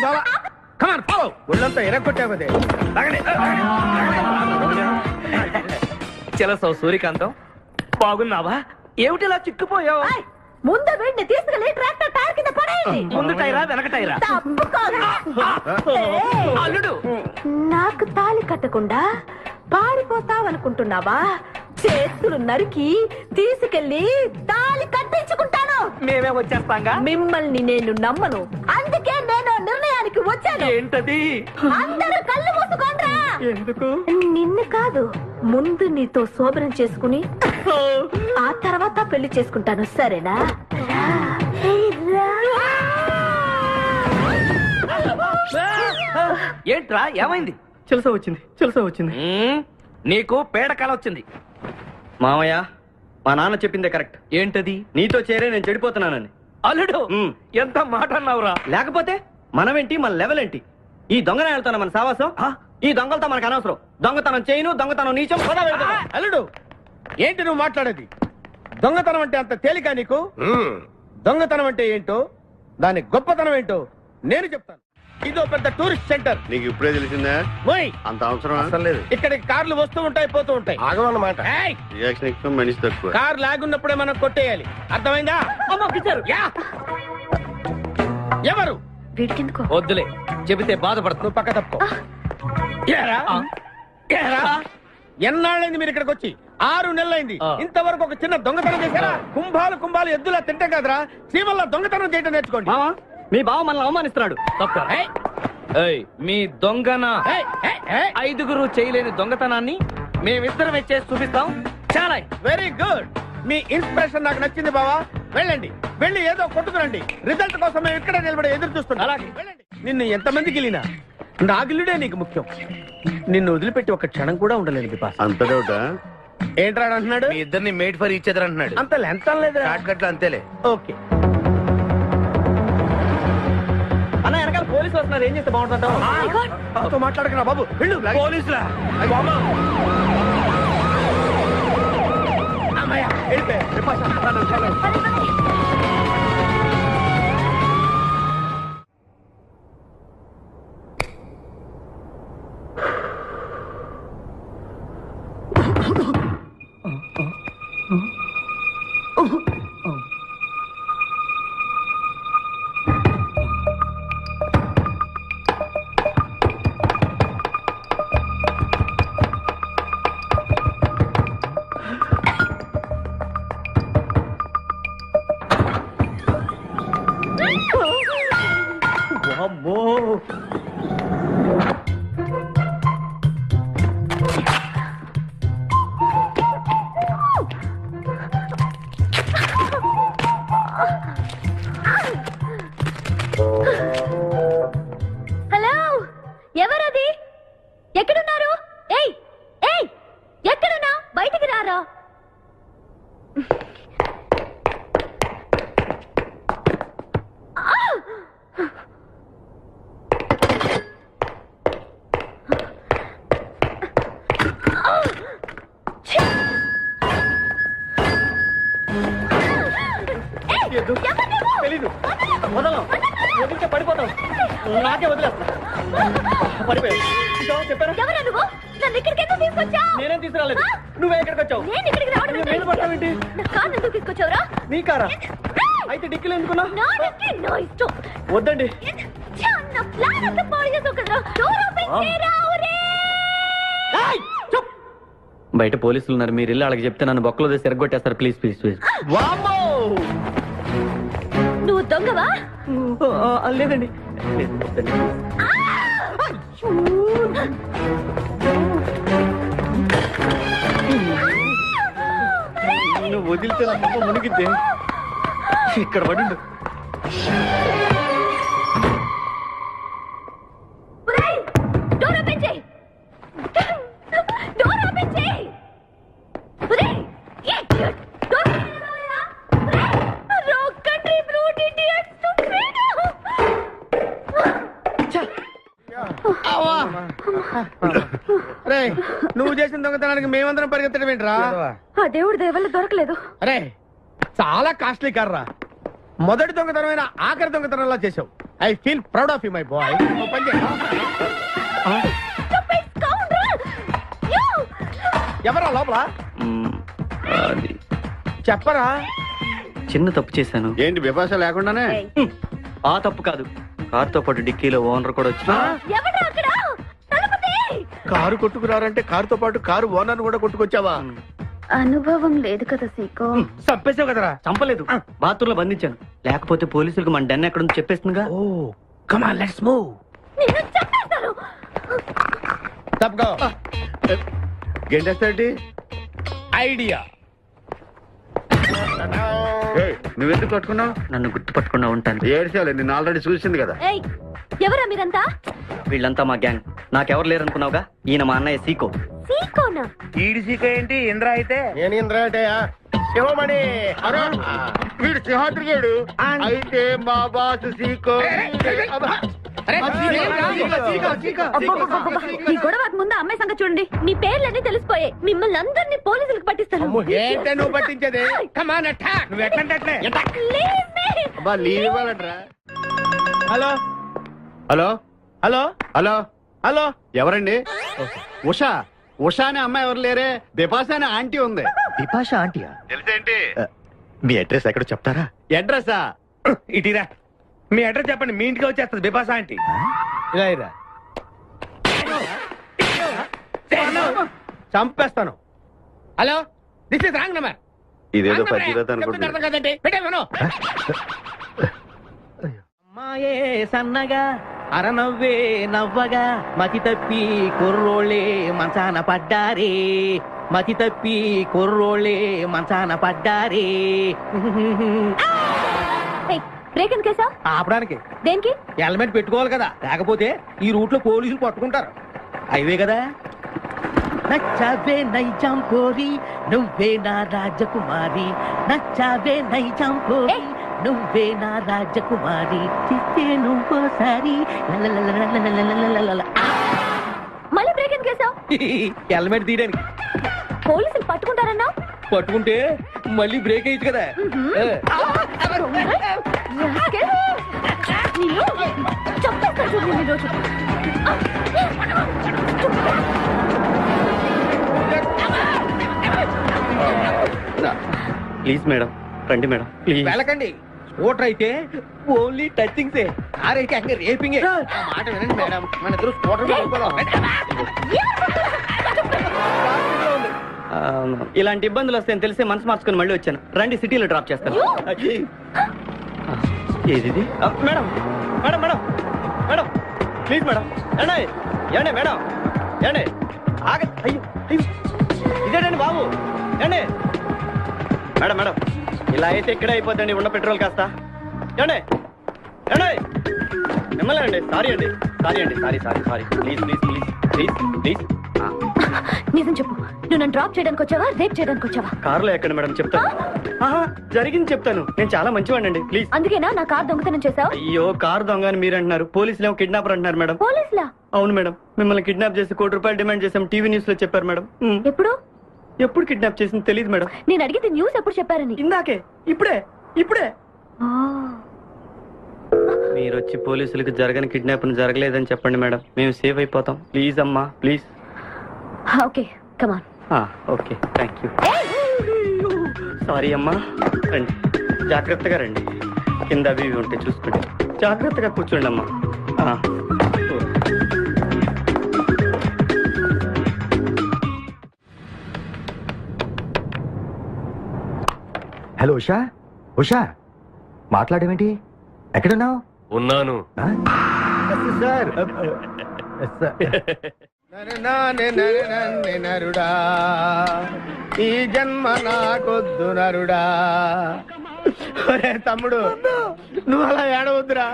బాబా కమాన్ ఫాలో. ఒళ్ళంతా ఎరగొట్టావదే. చెలసో సూర్యకాంతం, బాగున్నావా? ఏమిటిలా చిక్కుపోయావు? ముందు వీడిని తీసుకెళ్ళి ట్రాక్టర్ టైర్ కింద పడేయండి. ముందు టైరా వెనక టైరా? అల్లుడు, నాకు తాళి కట్టకుండా పారిపోతావనుకుంటున్నావా? చేతులు నరికి తీసుకెళ్లి తాళి కట్టించుకుంటాను. మేమే వచ్చేస్తాంగా. మిమ్మల్ని నేను నమ్మను, అందుకే నేను నిర్ణయానికి వచ్చాను. ఏంటది? అందరూ కళ్ళు మూసుకోండ్రా. ఎందుకు? నిన్ను కాదు, ముందు నీతో శోభనం చేసుకుని ఆ తర్వాత పెళ్లి చేసుకుంటాను, సరేనా? ఏంట్రా ఏమైంది? చెలస వచ్చింది. నీకు పేడకాల వచ్చింది. మామయ్య, మా నాన్న చెప్పిందే కరెక్ట్. ఏంటది? నీతో చేరే నేను చెడిపోతున్నానని. అల్లుడు, ఎంత మాట అన్నావురా? లేకపోతే మనమేంటి, మన లెవెల్ ఏంటి? ఈ దొంగనే వెళ్తాను మన సావాసం. ఈ దొంగలతో మనకు అనవసరం. దొంగతనం చేయను, దొంగతనం నీచం. అల్లుడు, ఏంటి నువ్వు మాట్లాడేది? దొంగతనం అంటే అంత తేలిక నీకు? దొంగతనం అంటే ఏంటో, దాని గొప్పతనం ఏంటో నేను చెప్తాను. ఇదో పెద్ద టూరిస్ట్ సెంటర్. నీకు ఇప్పుడే తెలిసిందా? అంత అవసరం అసలు లేదు. ఇక్కడికి కార్లు వస్తూ ఉంటాయి, పోతూ ఉంటాయి. ఆగమన్నమాట. రియాక్షన్ ఎక్కువ, మనిషి తక్కువ. కార్ లాగున్నప్పుడే మనం కొట్టేయాలి, అర్థమైందా? ఎవరు? వద్దులే, చెబితే బాధపడుతు. పక్క తప్పుకో. ఎన్నాళ్ళైంది మీరు ఇక్కడికి వచ్చి? 6 నెలలైంది. ఇంతవరకు ఒక చిన్న దొంగతనం చేశారా? కుంభాలు ఎద్దులా తింటాం కదరా. సీమల్లో దొంగతనం చేయడం నేర్చుకోండి. మీ బావ మనల్ని అవమానిస్తున్నాడు. మీ దొంగన 5గురు చేయలేని దొంగతనాన్ని మేమిద్దరం చేసి చూపిస్తాం. చాలా వెరీ గుడ్. మీ ఇన్స్పిరేషన్ నాకు నచ్చింది బావా. వెళ్ళండి, వెళ్ళి ఏదో కొట్టుకురండి. రిజల్ట్ కోసం మేము ఇక్కడ నిలబడి ఎదురు చూస్తున్నాం. అలాగే వెళ్ళండి. నిన్ను ఎంతమంది గెలినా నా గిల్లుడే నీకు ముఖ్యం. నిన్ను వదిలిపెట్టి ఒక క్షణం కూడా ఉండలేదు బిపాస్. అంత డౌటా? ఏంట్రా అంటున్నాడు? మీ ఇద్దరిని మేడ్ ఫర్ ఈచ్ అదర్ అంటున్నాడు. అంత లెంత లేదు. షార్ట్ కట్ లో అంతేలే. ఓకే. పోలీసులు వస్తున్నారు, ఏం చేస్తే బాగుంటుందంటావు? మాట్లాడకరా బాబు, వెళ్ళు. పోలీసులా? అమ్మయ్య, వెళ్ళిపోయా. అమ్మో, హలో, ఎవరది? ఎక్కడున్నారు? ఏయ్ ఏయ్, ఎక్కడున్నా? బయటికి రారా. తెలీదు. వదలం, వదిలితే పడిపోతాం. నాకే వదిలేస్తా. పడిపోయావు. చెప్పారా? ఎవరా నువ్వు? నన్ను ఇక్కడికి ఎందుకు తీసుకొచ్చావు? నేనేం తీసుకురాలేదు. నువ్వే ఎక్కడికి వచ్చావు? నేను ఇక్కడికి రావడం మీద పడతావేంటి? నా కారు ఎందుకు తీసుకొచ్చావురా? నీ కారా? అయితే డిక్కీలు ఎందుకున్నా? నా డిక్కీ నా ఇష్టం. వద్దండి. నా ప్లాన్ అంతా పాడు చేసావు కదరా. డోర్ ఓపెన్ చేయరా. బయట పోలీసులు ఉన్నారు, మీరు వెళ్ళి వాళ్ళకి చెప్తే నన్ను బొక్కలో తీసి ఎరగొట్టేస్తారు. Please please please. నువ్వు దొంగవా? లేదండి. నువ్వు వదిలితే నా మొక్క మునిగిద్దే. ఇక్కడ పడిండు. డోర్ ఓపెన్ చేయి. డోర్ ఓపెన్ చేయి. Wrong country brute idiot. నువ్వు చేసిన దొంగతనానికి మేమందరం పరిగెత్తడం ఏంట్రా? ఆ దేవుడి దయ వల్ల దొరకలేదు. అరే, చాలా కాస్ట్లీ కార్రా. మొదటి దొంగతనమైన ఆఖరి దొంగతనంలా చేసావు. I feel proud of you my boy. ఎవరా లోపల? చెప్పరా? చిన్న తప్పు చేశాను. ఏంటి విభాష లేకుండానే? ఆ తప్పు కాదు, కారుతో పాటు డిక్కీలో ఓనర్ కూడా వచ్చి కారు కొట్టుకురారంటే కారుతో పాటు కారు ఓనర్ కూడా కొట్టుకొచ్చావా? అనుభవం లేదు కదా సీకో. చంపేసావు కదరా? చంపలేదు, బాత్రూమ్ లో బంధించాను. లేకపోతే పోలీసులకు మన డెన్ ఎక్కడ చెప్పేస్తుందిగా. Oh come on, let's move. తప్పుకో. గెంటేస్తాంటి ఐడియా. నువ్వెందుకు కట్టుకున్నావు? నన్ను గుర్తుపట్టకుండా ఉంటాను. ఏడ్చాలి, నిన్ను ఆల్రెడీ చూసింది కదా. ఎవరా మీరంతా? వీళ్ళంతా మా గ్యాంగ్. నాకెవరు లేరనుకున్నావుగా, ఈయన మా అన్నయ్య సీకో. సీకోనా? ఈడి సీకో ఏంటి? ఇంద్ర అయితే నేను ఇంద్ర అంటే శివమణి. వీడు సింహాద్రిగాడు అయితే మా బాసు సీకో. ఈ గొడవకు ముందు అమ్మాయి సంగతి చూడండి. మీ పేర్లన్నీ తెలిసిపోయాయి. మిమ్మల్ని అందరినీ పోలీసులకు పట్టిస్తాను. ఏంటే నువ్వు పట్టించేది? కమాన్ అటాక్. నువ్వు ఎట్లంటే hello hello hello hello hello, ఎవరండి? ఉషా. ఉషా అనే అమ్మాయి ఎవరు లేరే, బిపాష అనే ఆంటీ ఉంది. బిపాష ఆంటీయా? తెలుసేంటి? మీ అడ్రస్ ఎక్కడ చెప్తారా? అడ్రసా? ఇటీరా, మీ అడ్రస్ చెప్పండి, మీ ఇంటికి వచ్చేస్తుంది బిపాస ఆంటీ. ఇలా ఇరా, చంపేస్తాను. Hello, this is wrong number. ఇదేదో పచ్చిరత అనుకుంటున్నా. అమ్మాయే సన్నగా అరనవ్వే నవ్వగా మతి తప్పి కుర్రోళ్ళే మంచాన పడ్డారే. మతి తప్పి కుర్రోళ్ళే మంచాన పడ్డారే. బ్రేక్ ఎందుకు వేసావ్? ఆపడానికి. దేనికి? హెల్మెట్ పెట్టుకోవాలి కదా, లేకపోతే ఈ రూట్ లో పోలీసులు పట్టుకుంటారు. అయివే కదా. నచ్చావే నైజాం కోరి నువ్వే నా రాజకుమారి. నచ్చావే నైజాం కోరి నువ్వే నా రాజకుమారి చిస్తే నువ్వోసారి మళ్ళీ బ్రేక్ ఎందుకు వేసావు? హెల్మెట్ తీయడానికి. పోలీసులు పట్టుకుంటారన్నా? పట్టుకుంటే మళ్ళీ బ్రేక్ అయ్యింది కదా. ప్లీజ్ మేడం, రండి మేడం ప్లీజ్. వెళ్ళకండి. స్కూటర్ అయితే ఓన్లీ టచింగ్సే, కార్ అయితే అక్కడ రేపింగే. మాట వినండి మేడం, మన ఇద్దరు స్కూటర్ ఇలాంటి ఇబ్బందులు వస్తాయని తెలిసే మనసు మార్చుకుని మళ్ళీ వచ్చాను. రండి సిటీలో డ్రాప్ చేస్తాను. ఏది madam? Madam madam madam please madam. ఏండే ఏండే మేడం ఏండే ఆగ. అయ్యో అయ్యో ఇదేనండి బాబు. ఏండే మేడం మేడం ఇలా అయితే ఇక్కడే అయిపోద్దండి ఉన్న పెట్రోల్ కాస్త. ఏండే ఏండే మిమ్మల్ని అండి. సారీ అండి, సారీ అండి, sorry sorry sorry. Please please please please please. నిజం చెప్పు, నువ్వు నన్ను డ్రాప్ చేయడానికి వచ్చావా, రేప్ చేయడానికి వచ్చావా? కారులో ఎక్కండి మేడం, చెప్తాను. జరిగింది చెప్తాను. నేను చాలా మంచివాడినండి, ప్లీజ్. అందుకేనా నా కార్ దొంగతనం చేసావు? అయ్యో కారు దొంగ అని మీరు అంటున్నారు, పోలీసులు ఏమో కిడ్నాపర్ అంటున్నారు మేడం. పోలీసులా? అవును మేడం, మిమ్మల్ని కిడ్నాప్ చేసి ₹1 డిమాండ్ చేసాం. టీవీ న్యూస్ లో చెప్పారు మేడం. ఎప్పుడు? ఎప్పుడు కిడ్నాప్ చేసింది తెలియదు మేడం. నేను అడిగితే న్యూస్ ఎప్పుడు చెప్పారని? ఇందాకే, ఇప్పుడే ఇప్పుడే. మీరు వచ్చి పోలీసులకు జరగని కిడ్నాప్ జరగలేదని చెప్పండి మేడం, మేము సేవ్ అయిపోతాం. ప్లీజ్ అమ్మా please. Okay come on. Okay thank you. Sorry అమ్మా. రండి జాగ్రత్తగా రండి, కింద అవి ఇవి ఉంటే చూసుకోండి. జాగ్రత్తగా కూర్చోండి అమ్మా. హలో ఉషా. ఉషా మాట్లాడేమేంటి? ఎక్కడున్నావు? ఉన్నాను సార్. నరుడా ఈ జన్మ నాకొద్దు నరుడా. ఒరే తమ్ముడు, నువ్వు అలా ఏడవద్దురా.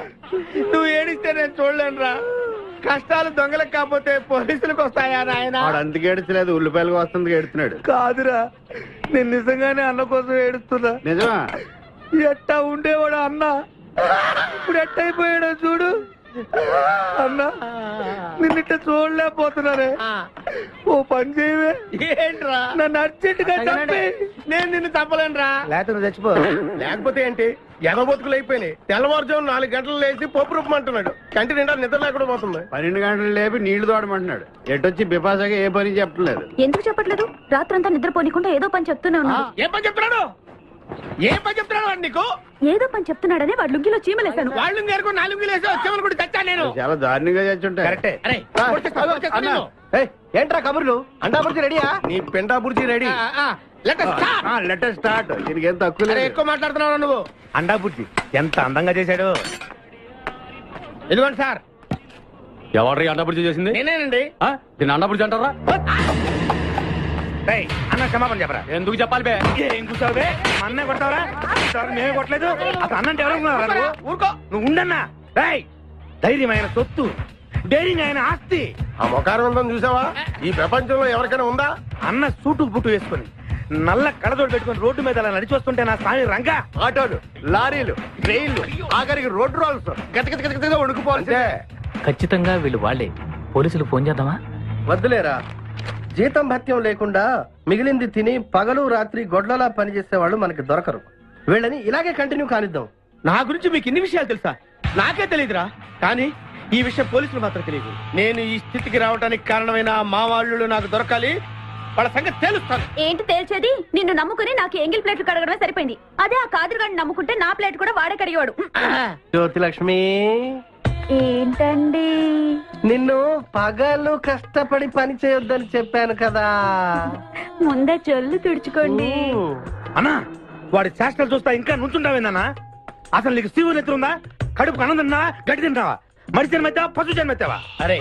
నువ్వు ఏడిస్తే నేను చూడలేనురా. కష్టాలు దొంగలకు కాకపోతే పోలీసులకు వస్తాయా నాయన? అందుకు ఏడ్చలేదు, ఉల్లిపాయలకు వస్తుంది ఏడుతున్నాడు. కాదురా, నేను నిజంగానే అన్న కోసం ఏడుస్తున్నా. నిజమా? ఎట్టా ఉండేవాడు అన్న, ఇప్పుడు ఎట్టయిపోయాడో చూడు. అన్నా నిన్నిట్ట చూడలేకపోతున్నారే. ఓ పని చేయవే. ఏంట్రా? నన్ను అర్జెంటుగా చంపి. నేను నిన్ను చంపలేనురా. లేకపోతే నువ్వు చచ్చిపో. లేకపోతే ఏంటి, ఎగబొతుకులు అయిపోయినాయి. తెల్లవారుజాము 4 గంటలు లేచి పప్పు రూపమంటున్నాడు. కంటి నిండా నిద్ర లేకుండా పోతుంది. 12 గంటలు లేపి నీళ్లు తోడమంటున్నాడు. ఎటొచ్చి బిపాసగా ఏ పని చెప్పట్లేదు. ఎందుకు చెప్పట్లేదు? రాత్రంతా నిద్రపోనికుండా ఏదో పని చెప్తూనే ఉన్నాడు. ఏం పని చెప్తున్నాడు? ఏం పని చెప్తున్నాడు వాడు నీకు? ఏదో పని చెప్తున్నాడని వాడు లుంగిలో చీమలేశాను. వాళ్ళు 4 వేసి చీమలు కూడా తెచ్చా నేను. చాలా దారుణంగా చచ్చుంటాయి. కరెక్టే. ఏంట్రా కబుర్లు? అండా బుర్జీ రెడీయా? నీ పెండా బుర్జీ రెడీ. Letter start. దీనికి ఏం తక్కువ లేదు. ఎక్కువ మాట్లాడుతున్నావు నువ్వు. అండా బుర్జీ ఎంత అందంగా చేశాడు. ఇదిగోండి సార్. ఎవరు అండాబుర్జీ చేసింది? నేనేనండి. దీన్ని అండాబుర్జీ అంటారా? అన్న క్షమాపణ చెప్పరా. ఎందుకు చెప్పాలి బే? ఏం కూర్చోవే? అన్నే కొడతావరా? మేమే కొట్టలేదు. అసలు అన్నంటే ఎవరు? ఊరుకో, నువ్వు ఉండన్నా. ధైర్యమైన సొత్తు, డైరింగ్ అయిన ఆస్తి. ఆ మొకారం ఉందని చూసావా? ఈ ప్రపంచంలో ఎవరికైనా ఉందా? అన్న సూటు బుట్టు వేసుకుని నల్ల కళ్ళజోడు పెట్టుకుని రోడ్డు మీద అలా నడిచి వస్తుంటే నా స్వామి రంగా. ఆటోలు, లారీలు, ట్రైన్లు, ఆఖరికి రోడ్డు రోల్స్ గతగతగతగా వణుకుపోవాల్సిందే. ఖచ్చితంగా వీళ్ళు వాళ్ళే. పోలీసులు ఫోన్ చేద్దామా? వద్దులేరా, జీతం భత్యం లేకుండా మిగిలింది తిని పగలు రాత్రి గొడ్లలా పనిచేసే వాళ్ళు మనకి దొరకరు. వీళ్ళని ఇలాగే కంటిన్యూ కానిద్దాం. నా గురించి మీకు ఇన్ని విషయాలు తెలుసా? నాకే తెలియదురా. కానీ ఈ విషయం పోలీసులు మాత్రం తెలియదు. నేను ఈ స్థితికి రావడానికి కారణమైన మా వాళ్ళు నాకు దొరకాలి. వాళ్ళ సంగతి తెలుస్తాను. ఏంటి తేల్చేది? నిన్ను నమ్ముకుని నాకు ఎంగిల్ ప్లేట్లు కడగడమే సరిపోయింది. అదే ఆ కాదురుగాడిని నమ్ముకుంటే నా ప్లేట్ కూడా వాడే కడిగాడు. జ్యోతిలక్ష్మి, ఏంటండి? నిన్ను పగలు కష్టపడి పని చేయొద్దని చెప్పాను కదా. ముందే చొల్లు తుడుచుకోండి. అన్నా, వాడి చేష్టలు చూస్తా ఇంకా నుంచుంటావేందన్నా? అసలు నీకు శివుని ఎత్తుందా? కడుపు అన్నం తిన్నా, గడ్డి తింటావా? మనిషి జన్మెత్తావా, పశు జన్మెత్తావా? అరే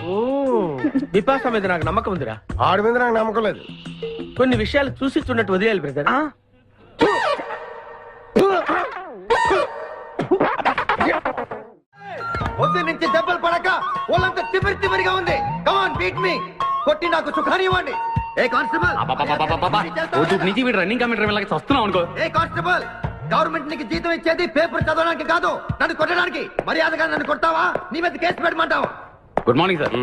విపాస మీద నాకు నమ్మకం ఉందిరా. ఆడి మీద నాకు నమ్మకం లేదు. కొన్ని విషయాలు చూసి చూడట్టు వదిలేయాలి బ్రదర్. పొద్దు నుంచి దెబ్బలు పడక వాళ్ళంతా తిమిరిగా ఉంది. కమాన్ బీట్ మీ. కొట్టి నాకు సుఖాన్ని ఇవ్వండి. ఏ కానిస్టేబుల్, నుంచి వీడు రన్నింగ్ కమిటీ వస్తున్నావు అనుకో. ఏ కానిస్టేబుల్, గవర్నమెంట్ నీకు జీతం ఇచ్చేది పేపర్ చదవడానికి కాదు, నన్ను కొట్టడానికి. మర్యాదగా నన్ను కొడతావా, నీ మీద కేసు పెట్టమంటావా? Good morning sir.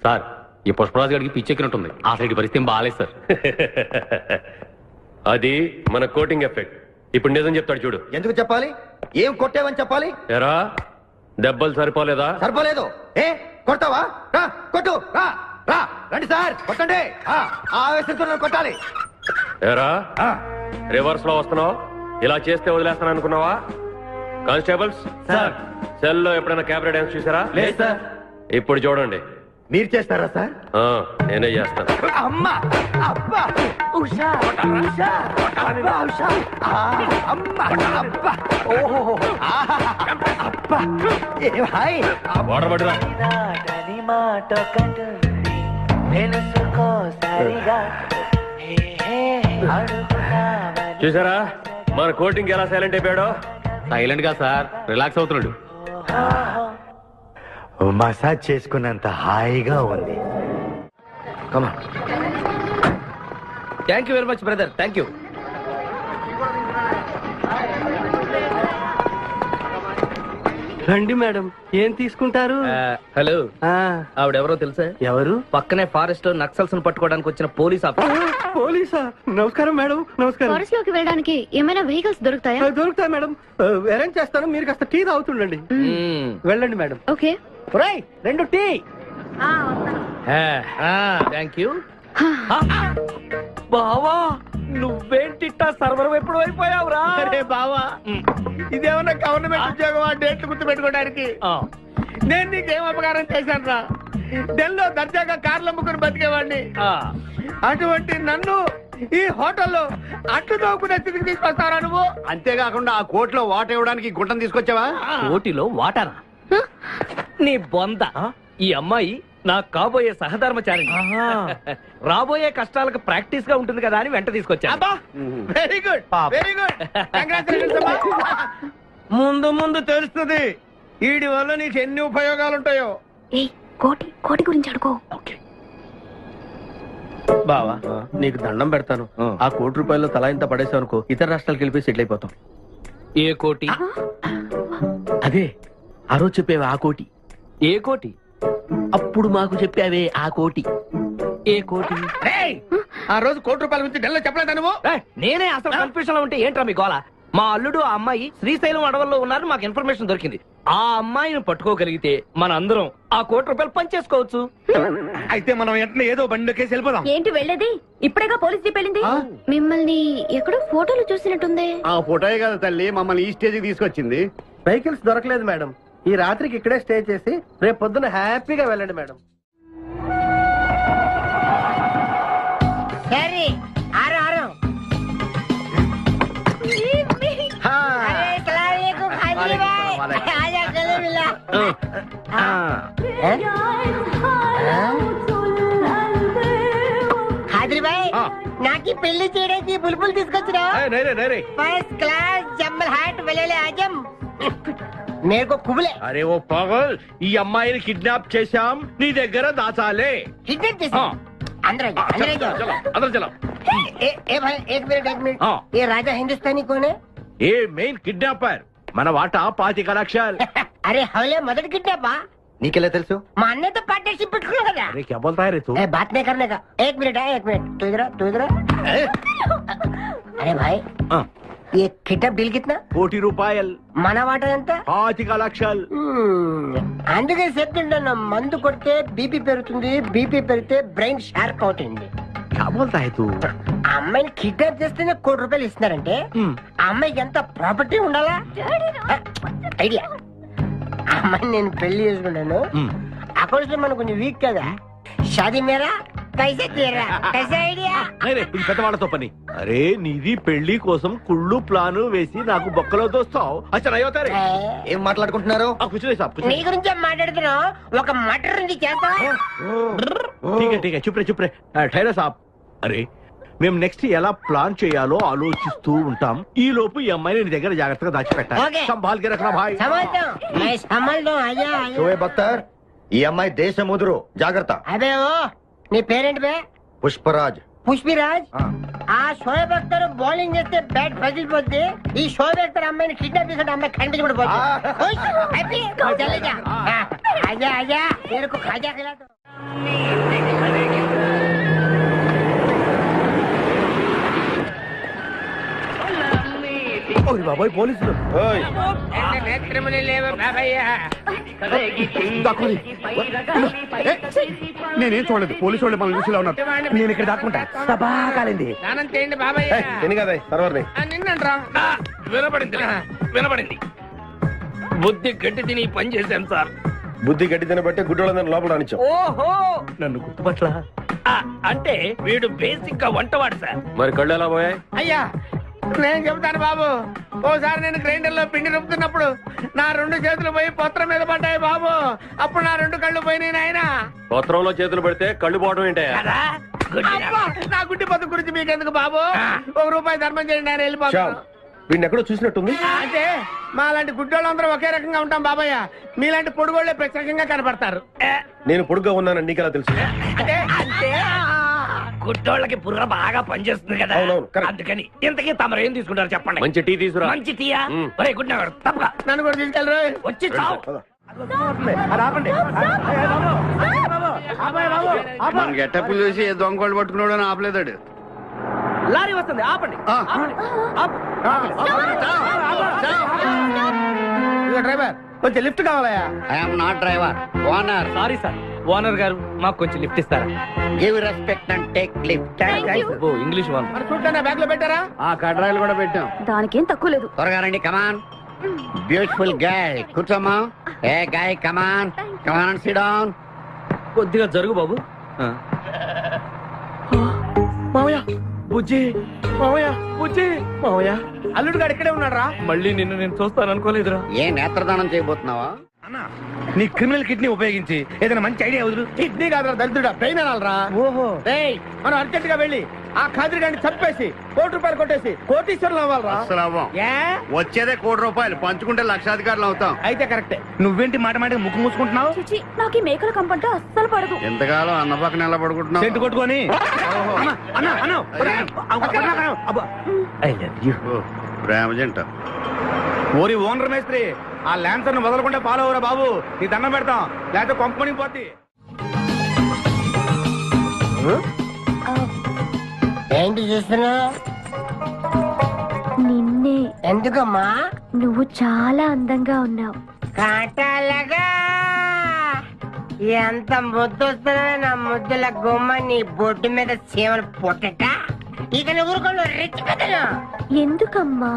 సార్, ఈ పుష్పరాజు గారికి పిచ్చెక్కినట్టుంది. ఆ సైడ్ పరిస్థితి ఏం బాగాలేదు సార్. అది మన కోటింగ్ ఎఫెక్ట్. ఇప్పుడు నిజం చెప్తాడు చూడు. ఎందుకు చెప్పాలి? ఏం కొట్టేవని చెప్పాలి? ఎరా దెబ్బలు సరిపోలేదా? సరిపోలేదు. ఏ కొడతావా? రా కొట్టు, రా రా, రండి సార్ కొట్టండి. ఆవేశంతో నన్ను కొట్టాలి. ఎరా రివర్స్ లో వస్తున్నావు, ఇలా చేస్తే వదిలేస్తాను అనుకున్నావా? కానిస్టేబుల్స్ సార్, సెల్ లో ఎప్పుడైనా కెమెరా డాన్స్ చూసారా? లేదు సార్. ఇప్పుడు చూడండి. మీరు చేస్తారా సార్? నేనే చేస్తాను. అమ్మా అబ్బా ఉషా ఉషా అబ్బా ఉషా అమ్మా అబ్బా ఓహో అబ్బా ఏ భాయ్ వాటర్ పట్టురా. మాట కంటుంది తెలుసుకో సరిగా చూసారా మన కోటింగ్ ఎలా సైలెంట్ అయిపోయాడో? సైలెంట్ గా సార్, రిలాక్స్ అవుతున్నాడు. మసాజ్ చేసుకున్నంత హాయిగా ఉంది. Thank you very much brother, thank you. రండి మేడం, ఏం తీసుకుంటారు? హలో, ఆవిడెవరో తెలుసా? ఎవరు? పక్కనే ఫారెస్ట్ లో నక్సల్స్ పట్టుకోవడానికి వచ్చిన పోలీస్ ఆఫీసర్. పోలీసా? నమస్కారం మేడం. నమస్కారం. ఫారెస్ట్ లోకి వెళ్ళడానికి ఏమైనా వెహికల్స్ దొరుకుతాయా? దొరుకుతాయి మేడం, అరేంజ్ చేస్తాను. మీరు కాస్త టీ తాగుతుండండి. వెళ్ళండి madam. Okay. 2 tea. Thank you. బావా, నువ్వేంటిట్టా సర్వర్ ఎప్పుడు అయిపోయావురా? అరే బావా, ఇదేమన్నా గవర్నమెంట్ ఉద్యోగం? డేట్లు గుర్తు పెట్టుకోవడానికి. నేను నీకేం అపకారం చేశాను రా? ఢిల్లీలో దర్జాగా కార్లు అమ్ముకుని బతికేవాడిని. అటువంటి నన్ను ఈ హోటల్లో అట్లు తోకునే స్థితికి తీసుకొస్తారా నువ్వు? అంతేకాకుండా ఆ కోర్టులో వాట ఇవ్వడానికి గుంటను తీసుకొచ్చావా? కోటిలో వాటారా? నీ బొంద. ఈ అమ్మాయి నాకు కాబోయే సహధర్మచారి. రాబోయే కష్టాలకు ప్రాక్టీస్ గా ఉంటుంది కదా అని వెంట తీసుకొచ్చా. Very good, very good. ముందు ముందు తెలుస్తుంది వీడి వల్ల నీకు ఎన్ని ఉపయోగాలు ఉంటాయో. కోటి కోటి గురించి అడుకో. బావా, నీకు దండం పెడతాను. ఆ ₹1 తలా ఇంత పడేసావు అనుకో, ఇతర రాష్ట్రాలకు వెళ్ళిపోయి సెటిల్ అయిపోతాం. ఏ కోటి? అదే ఆ రోజు చెప్పేవే ఆ కోటి. ఏ కోటి? అప్పుడు మాకు చెప్పావే ఆ కోటి. ఏ కోటి? ఆ రోజు ₹1 గురించి ఢిల్లీలో చెప్పలేదా నువ్వు? నేనే అసలు కన్ఫ్యూజన్ లో ఉంటే ఏంట్రా మీ గోల? మా అల్లుడు ఆ అమ్మాయి శ్రీశైలం అడవుల్లో ఉన్నారు, మాకు ఇన్ఫర్మేషన్ దొరికింది. ఆ అమ్మాయిని పట్టుకోగలిగితే మన అందరం ఆ ₹1 పనిచేసుకోవచ్చు. అయితే మనం ఎట్లా ఏదో బండికేసి వెళ్ళిపోదాం. ఏంటి వెళ్ళేది? ఇప్పుడేగా పోలీస్ జీప్ వెళ్ళింది. మిమ్మల్ని ఎక్కడో ఫోటోలు చూసినట్టుంది. ఆ ఫోటోయే కదా తల్లి మమ్మల్ని ఈ స్టేజ్ తీసుకొచ్చింది. వెహికల్స్ దొరకలేదు మేడం. ఈ రాత్రికి ఇక్కడే స్టే చేసి రేపు పొద్దున హ్యాపీగా వెళ్ళండి మేడం. సరే, ఆరు ఆరు. హాజరీబాయ్, నాకు పెళ్లి చేయడానికి బుల్బుల్ తీసుకొచ్చినా? ఫస్ట్ క్లాస్ జంబల్ హాట్ వెళ్ళలే ఆజం. మేరకు కుబులే. అరే ఓ పాగల్, ఈ అమ్మాయిని కిడ్నాప్ చేశాం, నీ దగ్గర దాచాలే. కిడ్నాప్ చేశాం? अंदर चलो। ए भाई एक मिनट ये राजा हिंदुस्तानी कौन है? ये मेन किडनैपर మన వాటా 25 లక్షలు. अरे हवले मदद किडनैपा నీకెలా తెలుసు? మా అన్నతో పార్ట్నర్షిప్ పెట్టుకున్నా కదా. अरे क्या बोलता है रे तू? बात नहीं करने का. एक मिनट तू इधर अरे भाई ये किडनैप डील कितना? ₹1 మన వాటా ఎంత? 25 లక్షలు. అందుకే చెప్తుంటాను, మందు కొడితే బీపీ పెరుగుతుంది, బీపీ పెరిగితే బ్రెయిన్ షార్ప్ అవుతుంది. क्या बोलता है तू? అమ్మాయిని కిడ్నాప్ చేస్తేనే ₹1 ఇస్తున్నారంటే ఆ అమ్మాయికి ఎంత ప్రాపర్టీ ఉండాలా? ఐడియా. అమ్మాయిని నేను పెళ్లి చేసుకున్నాను, అకౌంట్స్ మనం కొంచెం వీక్ కదా. షాదీ మేరా కైసే తీరా కైసే ఐడియా? ఇది పెద్దవాళ్ళతో పని. అరే నీది పెళ్లి కోసం కుళ్ళు ప్లాను వేసి నాకు బొక్కలో దోస్తావు. అచ్చా ఏం మాట్లాడుకుంటున్నారు? నీ గురించే మాట్లాడుతున్నావు. ఒక మటర్ ఉంది చేస్తావా? చుప్రే ఠైరా సాబ్. అరే మేము నెక్స్ట్ ఎలా ప్లాన్ చేయాలో ఆలోచిస్తూ ఉంటాం. ఈ లోపు ఈ అమ్మాయిని నీ దగ్గర జాగ్రత్తగా దాచిపెట్టాలి. సంభాల్కి రఖనా భాయ్. షోయబ్ అఖ్తర్, ఈ అమ్మాయి దేశముదురు, జాగ్రత్త. అదే నీ పేరేంటి బే? పుష్పరాజ్. పుష్పిరాజ్ ఆ షోయబ్ అఖ్తర్ బౌలింగ్ చేస్తే బ్యాట్ పగిలిపోద్ది. ఈ షోయబ్ అఖ్తర్ అమ్మాయిని కిడ్నాప్ చేసిన అమ్మాయి కనిపించబడిపోతుంది. ఆజా ఆజా మేరకు ఖాజా ఖిలా దో. బాబాయ్ పోలీసులు నేనేం చూడలేదు పోలీసు వాళ్ళు మనం చూసిలా ఉన్నారు. నేను ఇక్కడ దాక్కుంటా సభా కాలింది. స్నానం చేయండి బాబాయ్. నిన్నంట్రా వినపడింది. బుద్ధి గట్టి తిని పని చేశాను సార్. బుద్ధి గట్టి తినబట్టే గుడ్డోళ్ళందరినీ లోపల రానిచ్చాం. ఓహో నన్ను గుర్తుపట్ల అంటే వీడు బేసిక్ గా వంటవాడు సార్. మరి కళ్ళు ఎలా పోయాయి? అయ్యా నేను చెబుతాను బాబు. ఓసారి నేను గ్రైండర్ లో పిండి రుబ్బుతున్నప్పుడు నా 2 చేతులు పోయి పత్రం మీద పడ్డాయి బాబు. అప్పుడు నా 2 కళ్ళు పోయినాయి నాయన. పత్రంలో చేతులు పెడితే కళ్ళు పోవడం ఏంటే? నా గుడ్డి పత్తు గురించి మీకెందుకు బాబు? ₹1 ధర్మం చేయండి ఆయన వెళ్ళిపోతాను. వీడిని ఎక్కడో చూసినట్టుంది. అంటే మా లాంటి గుడ్డోళ్ళందరూ ఒకే రకంగా ఉంటాం బాబయ్య. మీలాంటి పొడుగోళ్లే ప్రత్యేకంగా కనపడతారు. నేను పొడుగ్గా ఉన్నానని నీకెలా తెలుసు? అంటే గుడ్డోళ్ళకి బుర్ర బాగా పనిచేస్తుంది కదా, అందుకని. ఇంతకీ తమరు ఏం తీసుకుంటారు చెప్పండి. మంచి టీ తీసుకురా. మంచి టీయా? ఒరే గుడ్ నగర్ తప్పగా నన్ను కూడా తీసుకెళ్ళరు. వచ్చి చావు. మన గెటప్పులు చూసి ఏ దొంగోళ్ళు పట్టుకున్నాడు అని ఆపలేదాడు. లారీ వస్తుంది ఆపండి. డ్రైవర్ కొంచెం లిఫ్ట్ కావాలయా? I'm not driver, owner. Sorry sir, owner గారు మాకు కొంచెం లిఫ్ట్ ఇస్తారా? Give respect and take lift. English one. మరి చూడండి బ్యాగ్ లో పెట్టారా? కడ్రాయిలు కూడా పెట్టాం. దానికేం తక్కువ లేదు. త్వరగా రండి, కమాన్. బ్యూటిఫుల్ గాయ్, కూర్చోమ్మా. ఏ గాయ్, కమాన్ కమాన్, సిట్ డౌన్. కొద్దిగా జరుగు బాబు. మావయ్య బుజ్జి, మావయ్య బుజ్జి, మావయ్య అల్లుడు గారు ఇక్కడే ఉన్నాడు రా. మళ్ళీ నిన్ను నేను చూస్తాను అనుకోలేదురా. ఏ నేత్రదానం చేయబోతున్నావా? నీ క్రిమినల్ కిడ్నీ ఉపయోగించి ఏదైనా మంచి ఐడియా వదులు. కిడ్నీ కాదురా దరిద్రుడా, బ్రెయిన్ అనాలరా. ఓహో, మనం అర్జెంట్ గా వెళ్ళి ఆ ఖాద్రి గారిని చంపేసి ₹1 కొట్టేసి కోటీశ్వరులు అవ్వాలరా. అసలు అవ్వం. వచ్చేదే ₹1 పంచుకుంటే లక్షాధికారులు అవుతాం. అయితే కరెక్టే. నువ్వేంటి మాట మాట ముక్కు మూసుకుంటున్నావు? నాకు ఈ మేకల కంపంటే అస్సలు పడదు. ఎంతకాలం అన్న పక్కన ఎలా పడుకుంటున్నావు? సెంటు కొట్టుకొని. ప్రేమ జంట. ఓరి ఓనర్ మేస్త్రి, ఆ ల్యాన్సర్ ను వదలకుండా ఫాలో అవరా బాబు. నీ దండం పెడతాం, లేకపోతే కొంపని పోతి. ఏంటి చూస్తున్నా? నిన్నే. ఎందుకమ్మా? నువ్వు చాలా అందంగా ఉన్నావు. కాటాలగా ఎంత ముద్దు వస్తున్నా నా ముద్దుల గుమ్మ నీ బొడ్డు మీద చీమలు పొట్టట. ఇక నువ్వు ఊరుకోను రెచ్చి పెద్దను. ఎందుకమ్మా?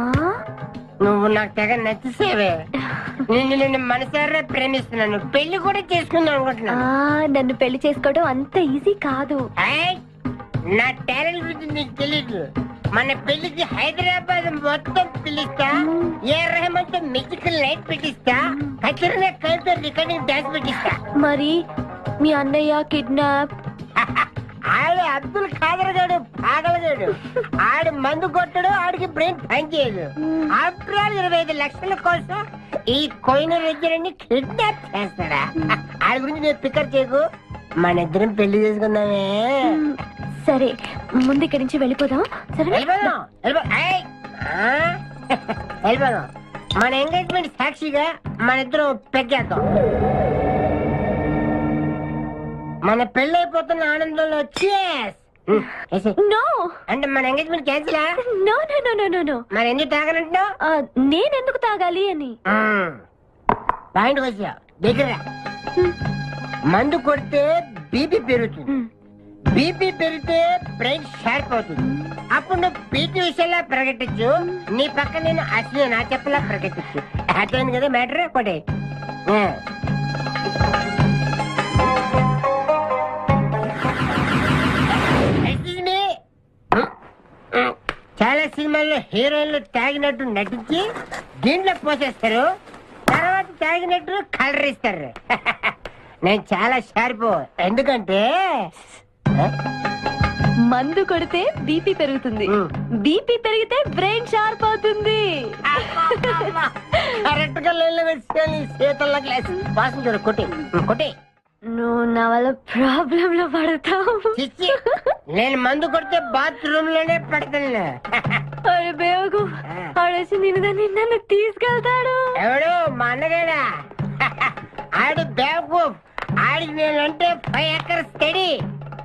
నువ్వు నాకు తెగ నచ్చేసేవే. నిన్ను మనసారా ప్రేమిస్తున్నాను. పెళ్లి కూడా చేసుకుందాం అనుకుంటున్నాను. నన్ను పెళ్లి చేసుకోవడం అంత ఈజీ కాదు. నా టాలెంట్ గురించి నీకు తెలీదు. మన పెళ్లికి హైదరాబాద్ మొత్తం పిలుస్తా. ఏ రెహమాన్ తో మ్యూజికల్ నైట్ పెట్టిస్తా. ఖచ్చితంగా కలితో రికార్డింగ్ డాన్స్ పెట్టిస్తా. మరి మీ అన్నయ్య కిడ్నాప్? ఆడు అబ్దుల్ ఖాదర్ గాడు పాగలగాడు. ఆడు మందు కొట్టడు, ఆడికి బ్రెయిన్ పనిచేయదు. ఆఫ్టర్ ఆల్ 25 లక్షల కోసం ఈ కోయిన రెడ్డిని కిడ్నాప్ చేస్తాడా? ఆడి గురించి నేను ఫికర్ చేయకు. మన ఇద్దరం పెళ్లి చేసుకుందామే. సరే, ముందు ఇక్కడి నుంచి వెళ్ళిపోదాం. సరే వెళ్ళిపోదాం. మన ఎంగేజ్మెంట్ సాక్షిగా మన ఇద్దరం పెగ్గేద్దాం. మన పెళ్ళైపోతున్న ఆనందంలో నో అంటే మన engagement cancel. No no no no no no. మరి ఎందుకు తాగనంటున్నావు? నేనెందుకు తాగాలి అని. పాయింట్ వచ్చా దగ్గర. మందు కొడితే బీపీ పెరుగుతుంది. బీపీ పెరిగితే బ్రెయిన్ షార్ప్ అవుతుంది. అప్పుడు నువ్వు పీటీ విషయంలో ప్రకటించు, నీ పక్క నేను అసలు నా చెప్పలా ప్రకటించు. అర్థమైంది కదా మ్యాటర్? ఒకటి చాలా సినిమాల్లో హీరోయిన్లు తాగినట్టు నటించి దీంట్లో పోసేస్తారు. తర్వాత తాగినట్టు కలర్ ఇస్తారు. నేను చాలా షార్ప్. ఎందుకంటే మందు కొడితే బీపీ పెరుగుతుంది, బీపీ పెరిగితే బ్రెయిన్ షార్ప్ అవుతుంది. కరెక్ట్ గా లైన్ లో పెట్టి చేతుల్లో గ్లాస్ వాసన చూడు. కొట్టి కొట్టి నువ్వు నా వల్ల ప్రాబ్లం లో పడతావు. నేను మందు కొడితే బాత్రూమ్ లోనే పెడతాను. అరే బేవకు ఆడేసి నిన్ను తీసుకెళ్తాడు. ఎవడు మా అన్నగాడా? ఆడు బేవకు. ఆడికి నేనంటే 5 acres స్టడీ.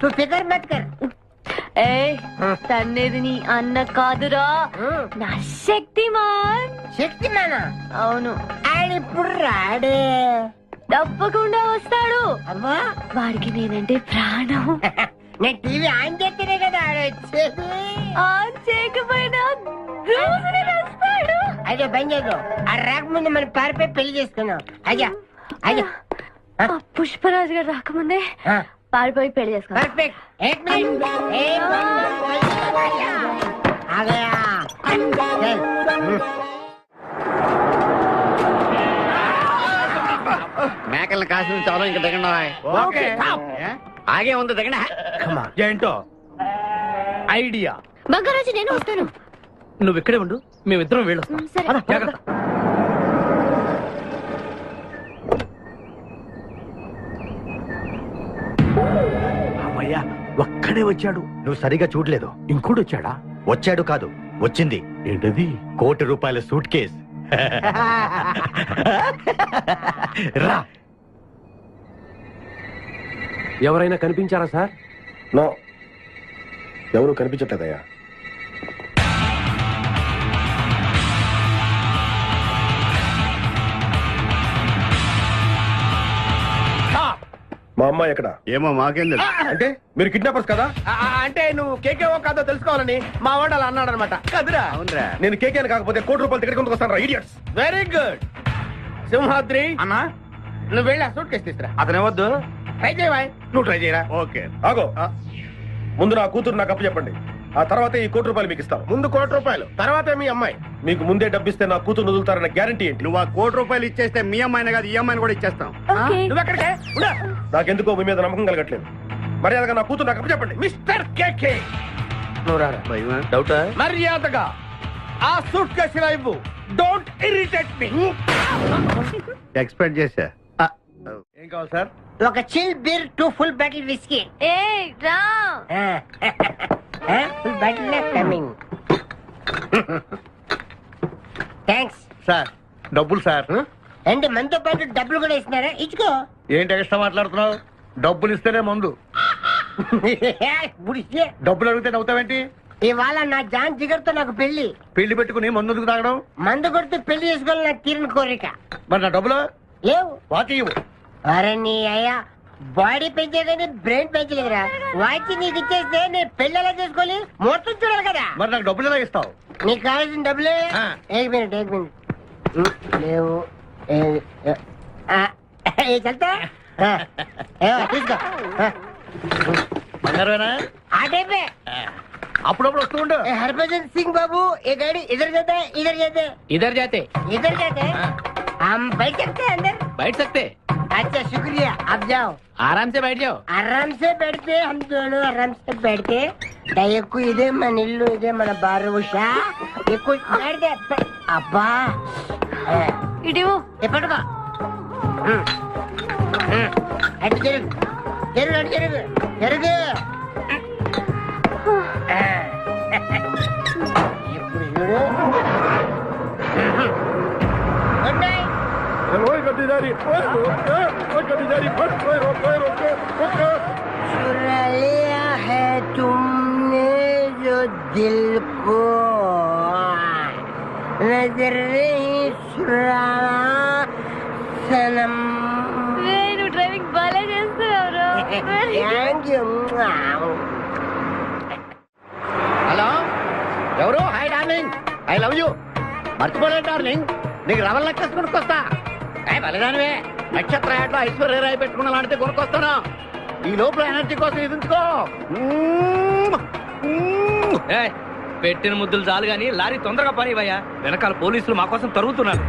తు ఫికర్ మత్ కర్. ఏ తన్నేది నీ అన్న కాదురా, నా శక్తిమాన్. శక్తిమానా? అవును. ఆడిప్పుడు రాడే. తప్పకుండా వస్తాడు. అమ్మా వాడికి నేనంటే ప్రాణం. నేను టీవీ ఆన్ చేస్తేనే కదా ఆడొచ్చేది. ఆన్ చేయకపోయినా దూసుని వస్తాడు. అయ్యో బంద్ చేద్దాం. ఆ రాకముందు మనం పారిపోయి పెళ్లి చేసుకున్నాం. అయ్యా అయ్యా పుష్పరాజు గారు రాకముందే పారిపోయి పెళ్లి చేసుకున్నాం. పర్ఫెక్ట్. एक मिनट आ गया. మేకల్ని కాసిన చాలా ఇంకా దిగండి. ఆగే ఉంది దిగండి. ఏంటో ఐడియా. బంగారాజు నేను వస్తాను. నువ్వు ఇక్కడే ఉండు, మేమిద్దరం వెళ్ళొస్తాం. సరే. జాగ్రత్త. అమ్మయ్యా ఒక్కడే వచ్చాడు. నువ్వు సరిగా చూడలేదు. ఇంకోటి వచ్చాడా? వచ్చాడు కాదు, వచ్చింది. ఏంటది? ₹1 కోటి సూట్ కేస్. రా. ఎవరైనా కనిపించారా సార్? నో, ఎవరు కనిపించట్లేదయ్యా. మా అమ్మాయి ఎక్కడ? ఏమో మాకేం తెలుసు. అంటే మీరు కిడ్నాపర్స్ కదా? అంటే నువ్వు కేకేఓ కాదో తెలుసుకోవాలని మా వాడు అలా అన్నాడు అనమాట. కదురా? అవునరా. నేను కేకేని కాకపోతే ₹1 టికెట్ కొందుకు వస్తాను రా ఇడియట్స్. Very good. సింహాద్రి అన్నా, నువ్వు వెళ్ళి ఆ సూట్ కేసు తీసుకురా. అతనే వద్దు. ట్రై చేయవా? నువ్వు ట్రై చేయరా? ఓకే. ఆగో, ముందు నా కూతురు నాకు అప్పు చెప్పండి. ఆ తర్వాత ఈ ₹1 మీకు ఇస్తాను. ముందు ₹1, తర్వాత మీ అమ్మాయి. మీకు ముందే డబ్బిస్తే నా కూతురు వదులుతారన్న గ్యారంటీ ఏంటి? నువ్వు ఆ ₹1 ఇచ్చేస్తే మీ అమ్మాయిని కాదు ఈ అమ్మాయిని కూడా ఇచ్చేస్తాం. నువ్వు ఎక్కడికే? నాకెందుకో మీ మీద నమ్మకం కలగట్లేదు. మర్యాదగా నా కూతురు నాకు అప్పు చెప్పండి. మిస్టర్ కేకే, నువ్వు రారా. డౌటా? మర్యాదగా ఆ సూట్ కేసు ఇలా ఇవ్వు. Don't irritate me. ఎక్స్పెక్ట్ చేశా. ఏం కావాలి సార్? ఒక chill beer 2 full bottle whisky. ఏ రా. Full bottle coming. Thanks sir డబ్బులు సార్. అంటే మనతో పాటు డబ్బులు కూడా ఇస్తున్నారా? ఇచ్చుకో. ఏంటి ఎక్స్ట్రా మాట్లాడుతున్నావు? డబ్బులు ఇస్తేనే మందు. బుడిసే. డబ్బులు అడిగితే నవ్వుతావేంటి? ఇవాళ నా జాన్ జిగర్తో నాకు పెళ్లి. పెళ్లి పెట్టుకుని మందుకు తాగడం? మందు కొడితే పెళ్లి చేసుకోవాలి నాకు తీరిన కోరిక. మరి నా డబ్బులు లేవు. వాకి ఇవ్వు. అరే నీ అయ్యా బాడీ పెంచే కానీ బ్రెయిన్ పెంచలేదురా. వాచి నీకు ఇచ్చేస్తే నేను పెళ్లి ఎలా చేసుకోవాలి? మొత్తం చూడాలి కదా. మరి నాకు డబ్బులు ఎలా ఇస్తావు? నీకు కావాల్సిన డబ్బులే. ఏక్ మినిట్ లేవు. చల్తా తీసుకో. బంగారమేనా? ఆ టైపే. అప్పుడప్పుడు వస్తూ ఉండు. हरभजन सिंह बाबू ये गाड़ी इधर जाता है इधर जाते हैं इधर जाते हम बैठ सकते हैं अंदर? बैठ सकते. अच्छा शुक्रिया, आप जाओ. आराम से बैठ जाओ. आराम से बैठते हम दोनों आराम से बैठते. दयकु इधे मन इल्लू इधे मन बारुषा ये कुछ बैठ दे अब्बा ఇడివో ये पटका अट जरुग जरुग जरुग जरुग गुड नाइट. चुरा लिया है तुमने जो दिल को, नजर नहीं चुराना सनम. నువ్వు డ్రైవింగ్ బాగా చేస్తున్నావు. Thank you. హలో, ఎవరు? Hi darling, I love you. మర్చిపోలేదు డార్లింగ్, నీకు రవల్ నెక్లెస్ కొనుక్కొస్తా. బలిదానివే, నక్షత్ర యాడ్లో ఐశ్వర్యరాయ్ పెట్టుకున్న లాంటిది కొనుక్కొస్తాను. ఈ లోపల ఎనర్జీ కోసం ఎదుర్కో. పెట్టిన ముద్దులు చాలు గాని లారీ తొందరగా పనివయ్యా. వెనకాల పోలీసులు మా కోసం తరుగుతున్నారు.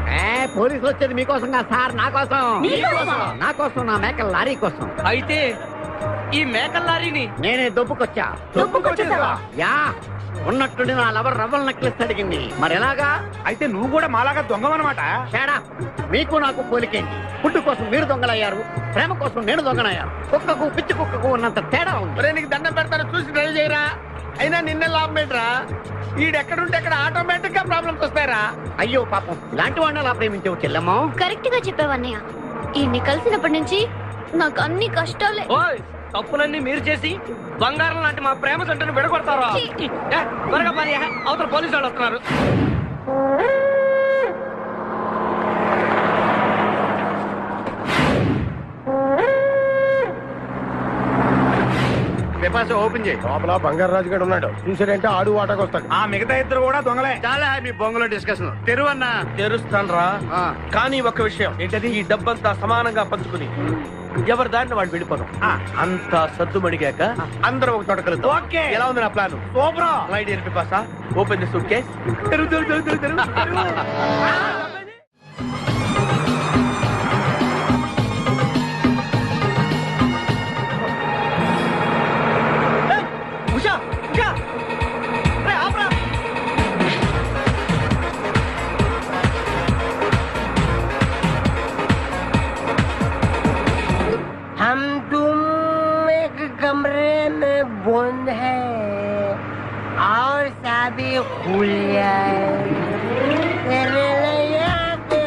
పోలీసులు వచ్చేది మీకోసం కాదు సార్, నా కోసం. నా కోసం, నా మేకల లారీ కోసం. అయితే ఈ మేకల లారీని నేనే దొప్పుకొచ్చా. యా, ఉన్నట్టుండి నా లవర్ రవ్వల్ నెక్లెస్ అడిగింది. మరి ఎలాగా? అయితే నువ్వు కూడా మాలాగా దొంగవన్నమాట. షాడా, మీకు నాకు పోలికేంటి? ఫుడ్ కోసం మీరు దొంగలయ్యారు, ప్రేమ కోసం నేను దొంగనయ్యాను. కుక్కకు పిచ్చి కుక్కకు ఉన్నంత తేడా ఉంది. ఒరే నీకు దండం పెడతాను, చూసి డ్రైవ్ చేయరా. అయినా నిన్నే లాభం ఏంట్రా, ఈడెక్కడుంటే అక్కడ ఆటోమేటిక్ గా ప్రాబ్లమ్స్ వస్తాయరా. అయ్యో పాపం, ఇలాంటి వాడిని అలా ప్రేమించావు చెల్లెమ్మా. కరెక్ట్ గా చెప్పావన్నయ్య. ఈయన్ని కలిసినప్పటి నుంచి నాకు అన్ని కష్టాలే. తప్పులన్నీ మీరు చేసి బంగారం లాంటి మా ప్రేమ జంటను విడగొడతారా? త్వరగా పని, అవతల పోలీసు వాళ్ళు వస్తున్నారు. ఓపెన్ చేయి. లోపల బంగారు రాజు గారు ఉన్నాడు, చూసాడంటే ఆడు వాటకు వస్తాడు. ఆ మిగతా ఇద్దరు కూడా దొంగలే. చాలా మీ బొంగులో డిస్కషన్ తెరువన్నా. తెరుస్తాను రా, కానీ ఒక్క విషయం ఏంటది, ఈ డబ్బంతా సమానంగా పంచుకుని ఎవరి దారిని వాళ్ళు వెళ్ళిపోదాం. అంతా సద్దుమడిగాక అందరూ ఒక చోట కలుద్దాం. ఓకే. ఎలా ఉంది నా plan? Super. My dear పిపాసా, open the suit case. हम तुम एक कमरे में बंद है और सभी खुल जाए तेरे लिए के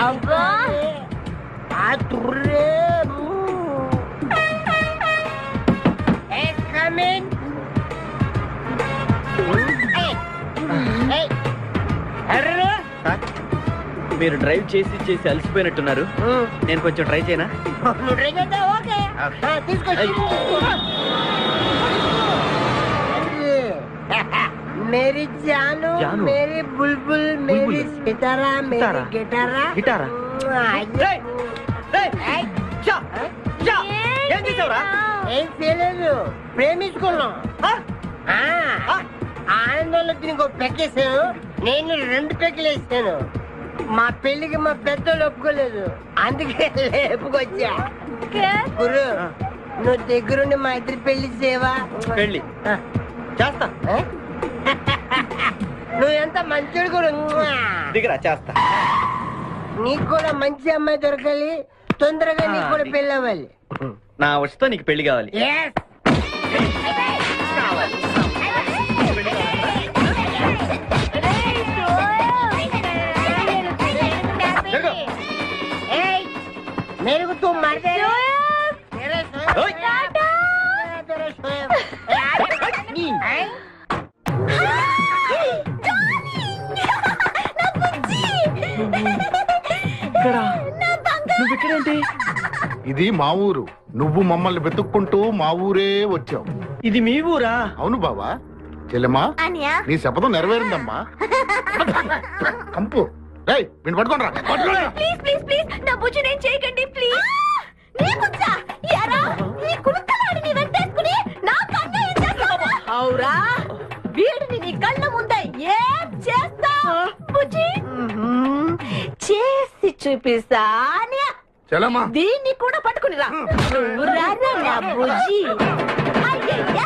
अब्बा आतुरे एक कमिंग మీరు డ్రైవ్ చేసి చేసి అలసిపోయినట్టున్నారు. నేను కొంచెం ట్రై చేయనా? ఓకే తీసుకో. मेरी जानू, मेरी बुलबुल, मेरी सितारा, मेरी गिटारा. ఏం చేసావురా? ఏం చేయలేదు, ప్రేమించుకున్నాం. ఆనందంలో దీనికి ఒక పెక్కేసాను, నేను 2 పెక్కలు వేసాను. మా పెళ్లికి మా పెద్దలు ఒప్పుకోలేదు, అందుకే లేపుకొచ్చా. గురు, నువ్వు దగ్గరుండి మా ఇద్దరు పెళ్లి చేయవా? పెళ్లి చేస్తా. నువ్వు ఎంత మంచిడు గురు. దిగరా, చేస్తా. నీకు కూడా మంచి అమ్మాయి దొరకాలి, తొందరగా నీకు కూడా పెళ్లి అవ్వాలి. నా వచ్చతో నీకు పెళ్లి కావాలి. मेरे को तुम मार दे నువ్వెక్కడేంటి? ఇది మా ఊరు, నువ్వు మమ్మల్ని వెతుక్కుంటూ మా ఊరే వచ్చావు. ఇది మీ ఊరా? అవును బావా. చెల్లెమ్మా, నీ శపథం నెరవేరిందమ్మా. కంపు రేయ్, వీడిని పట్టుకోండిరా. ప్లీజ్ ప్లీజ్ ప్లీజ్ నా బుజ్జి నేను చేయకండి ప్లీజ్. నీకొచ్చా యారా, ఈ కుడుకలాడిని వెంటేసుకుని నా కన్ను చేస్తావా? అవురా, వీడిని నీ కళ్ళ ముందే ఏం చేస్తా బుజ్జి? చేసి చూపిస్తా. చెల్లెమ్మా, దీన్ని కూడా పట్టుకుని రా. నువ్వు రారా నా బుజ్జి. అయ్యయ్య,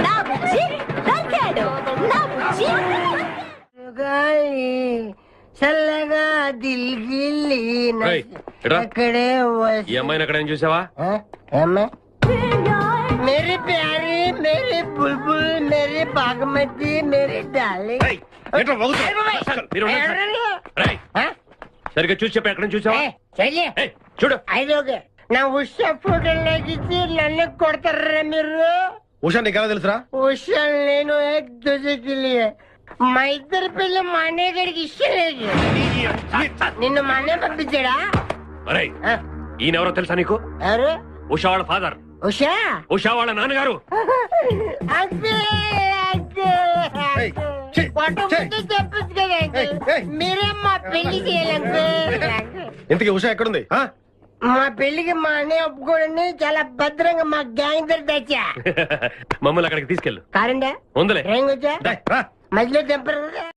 నా బుజ్జి దొరికాడు, నా బుజ్జి. చల్లగా దిల్గిల్లి అక్కడే ఈ అమ్మాయిని అక్కడ ఏం చూసావా? मेरी प्यारी, मेरी बुलबुल, मेरी बागमती, मेरी डार्लिंग. సరిగ్గా చూసి చెప్పి ఎక్కడ చూసావా? చూడు, ఐదోగే నా ఉషా ఫోటోలోకి నన్ను కొడతారా మీరు? ఉషా నీకు ఎలా తెలుసురా? ఉషా నేను ఏక్ దూజేకి లియే. మా ఇద్దరి పిల్ల మా అన్నయ్య గడికి ఇష్టం లేదు. నిన్ను మా అన్నయ్య పంపించాడా? ఈయనెవరో తెలుసా నీకు? ఎవరు? ఉషా వాళ్ళ ఫాదర్. ఉషా? ఉషా వాళ్ళ నాన్నగారు. చెప్పచ్చు కదా, మీరే మా పెళ్లి చేయాలంటే. ఇంతకీ ఉషా ఎక్కడుంది? మా పెళ్లికి మా అన్నయ్య ఒప్పుకోండి, చాలా భద్రంగా మా గ్యాంగ్ దగ్గర తెచ్చా. మమ్మల్ని అక్కడికి తీసుకెళ్ళు. కారండా ఉందలే. మధ్యలో తెంపరు.